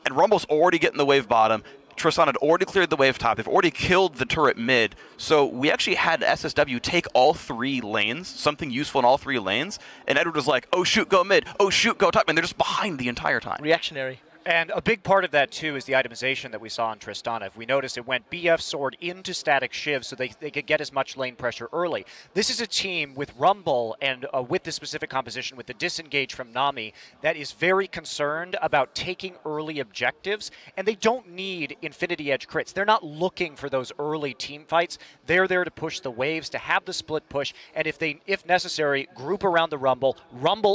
and Rumble's already getting the wave bottom. Tristana had already cleared the wave top. They've already killed the turret mid. So we actually had SSW take all 3 lanes, something useful in all 3 lanes, and Edward was like, oh shoot, go mid, oh shoot, go top, and they're just behind the entire time. Reactionary. And a big part of that, too, is the itemization that we saw on Tristana. If we notice, it went BF Sword into static Shiv so they could get as much lane pressure early. This is a team with Rumble and with the specific composition, with the disengage from Nami, that is very concerned about taking early objectives, and they don't need Infinity Edge crits. They're not looking for those early team fights. They're there to push the waves, to have the split push, and if necessary, group around the Rumble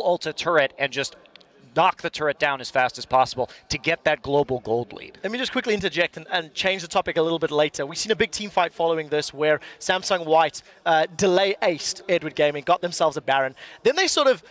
ult a turret, and just knock the turret down as fast as possible to get that global gold lead. Let me just quickly interject and change the topic a little bit later. We've seen a big team fight following this where Samsung White delay aced Edward Gaming, got themselves a Baron. Then they sort of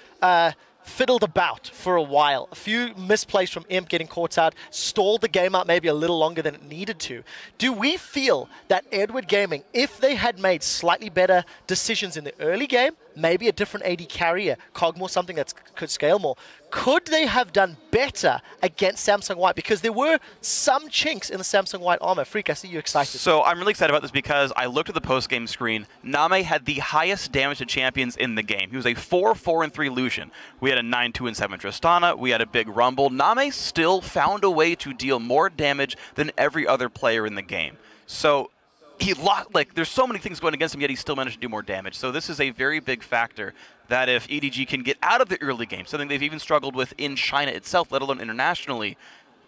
fiddled about for a while. A few misplays from Imp getting caught out, stalled the game out maybe a little longer than it needed to. Do we feel that Edward Gaming, if they had made slightly better decisions in the early game, maybe a different AD carrier, Cogmore, something that could scale more, could they have done better against Samsung White? Because there were some chinks in the Samsung White armor. Freak, I see you excited. So I'm really excited about this because I looked at the post-game screen. Name had the highest damage to champions in the game. He was a 4-4-3 Lucian. We had a 9-2-7 Tristana. We had a big Rumble. Name still found a way to deal more damage than every other player in the game. So he lost, there's so many things going against him, yet he still managed to do more damage. So this is a very big factor that if EDG can get out of the early game, something they've even struggled with in China itself, let alone internationally,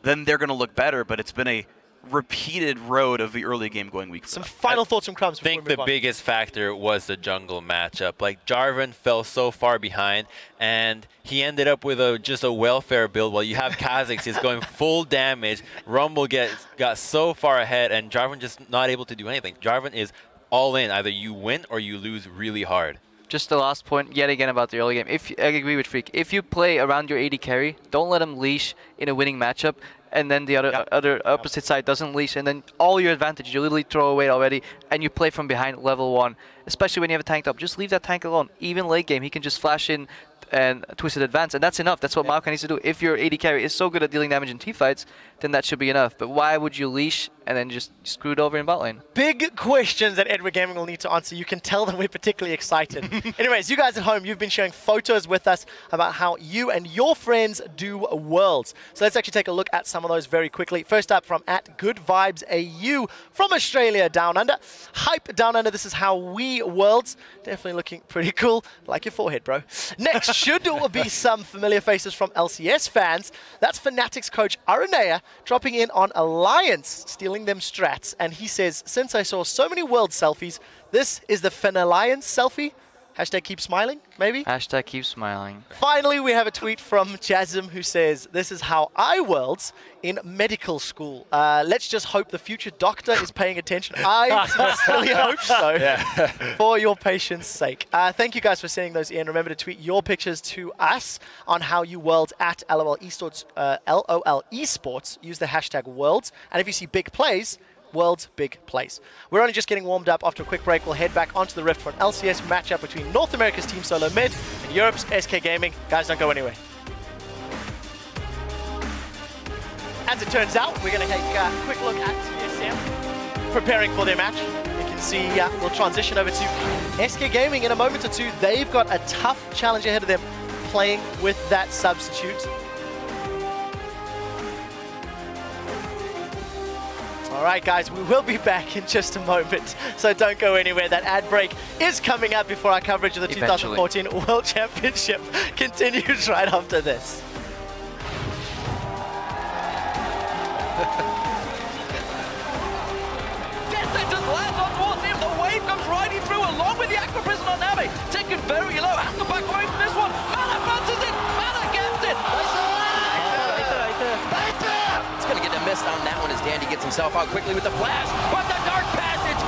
then they're going to look better. But it's been a repeated road of the early game going weak. Some final thoughts from Crumbs. I think the biggest factor was the jungle matchup. Jarvan fell so far behind, and he ended up with just a welfare build while you have Kha'Zix is going full damage. Rumble got so far ahead, and Jarvan just not able to do anything. Jarvan is all in. Either you win or you lose really hard. Just the last point, yet again, about the early game. I agree with Freak. If you play around your AD carry, don't let him leash in a winning matchup, and then the other opposite side doesn't leash, and then all your advantage you literally throw away already, and you play from behind level 1. Especially when you have a tank top, just leave that tank alone. Even late game, he can just flash in and Twisted Advance, and that's enough. That's what Maokai needs to do. If your AD carry is so good at dealing damage in teamfights, then that should be enough. But why would you leash and then just screwed over in bot lane. Big questions that Edward Gaming will need to answer. You can tell that we're particularly excited. Anyways, you guys at home, you've been sharing photos with us about how you and your friends do Worlds. So let's actually take a look at some of those very quickly. First up from @GoodVibesAU from Australia Down Under. Hype Down Under, this is how we Worlds. Definitely looking pretty cool. Like your forehead, bro. Next should be some familiar faces from LCS fans. That's Fnatic's coach Aranea dropping in on Alliance, stealing them strats, and he says, since I saw so many world selfies, this is the Alliance selfie. Hashtag keep smiling, maybe? Hashtag keep smiling. Finally, we have a tweet from Jasm who says, this is how I worlds in medical school. Let's just hope the future doctor is paying attention. I sincerely hope so, for your patience' sake. Thank you guys for sending those in. Remember to tweet your pictures to us on how you worlds at LOL Esports, LOL Esports. Use the hashtag worlds. And if you see big plays, World's big place. We're only just getting warmed up. After a quick break, we'll head back onto the Rift for an LCS matchup between North America's Team Solo Mid and Europe's SK Gaming. Guys, don't go anywhere. As it turns out, we're going to take a quick look at TSM preparing for their match. You can see we'll transition over to SK Gaming in a moment or two. They've got a tough challenge ahead of them playing with that substitute. All right, guys, we will be back in just a moment, so don't go anywhere. That ad break is coming up before our coverage of the 2014 World Championship continues right after this. Just lands on towards him. The wave comes riding through along with the Aqua Prison on Navi. Taken very low. Has to back away from this one. Mana fancies it. Mana gets it. It's going to get a miss on that one as Dandy gets himself out quickly with the flash. But the Dark Passage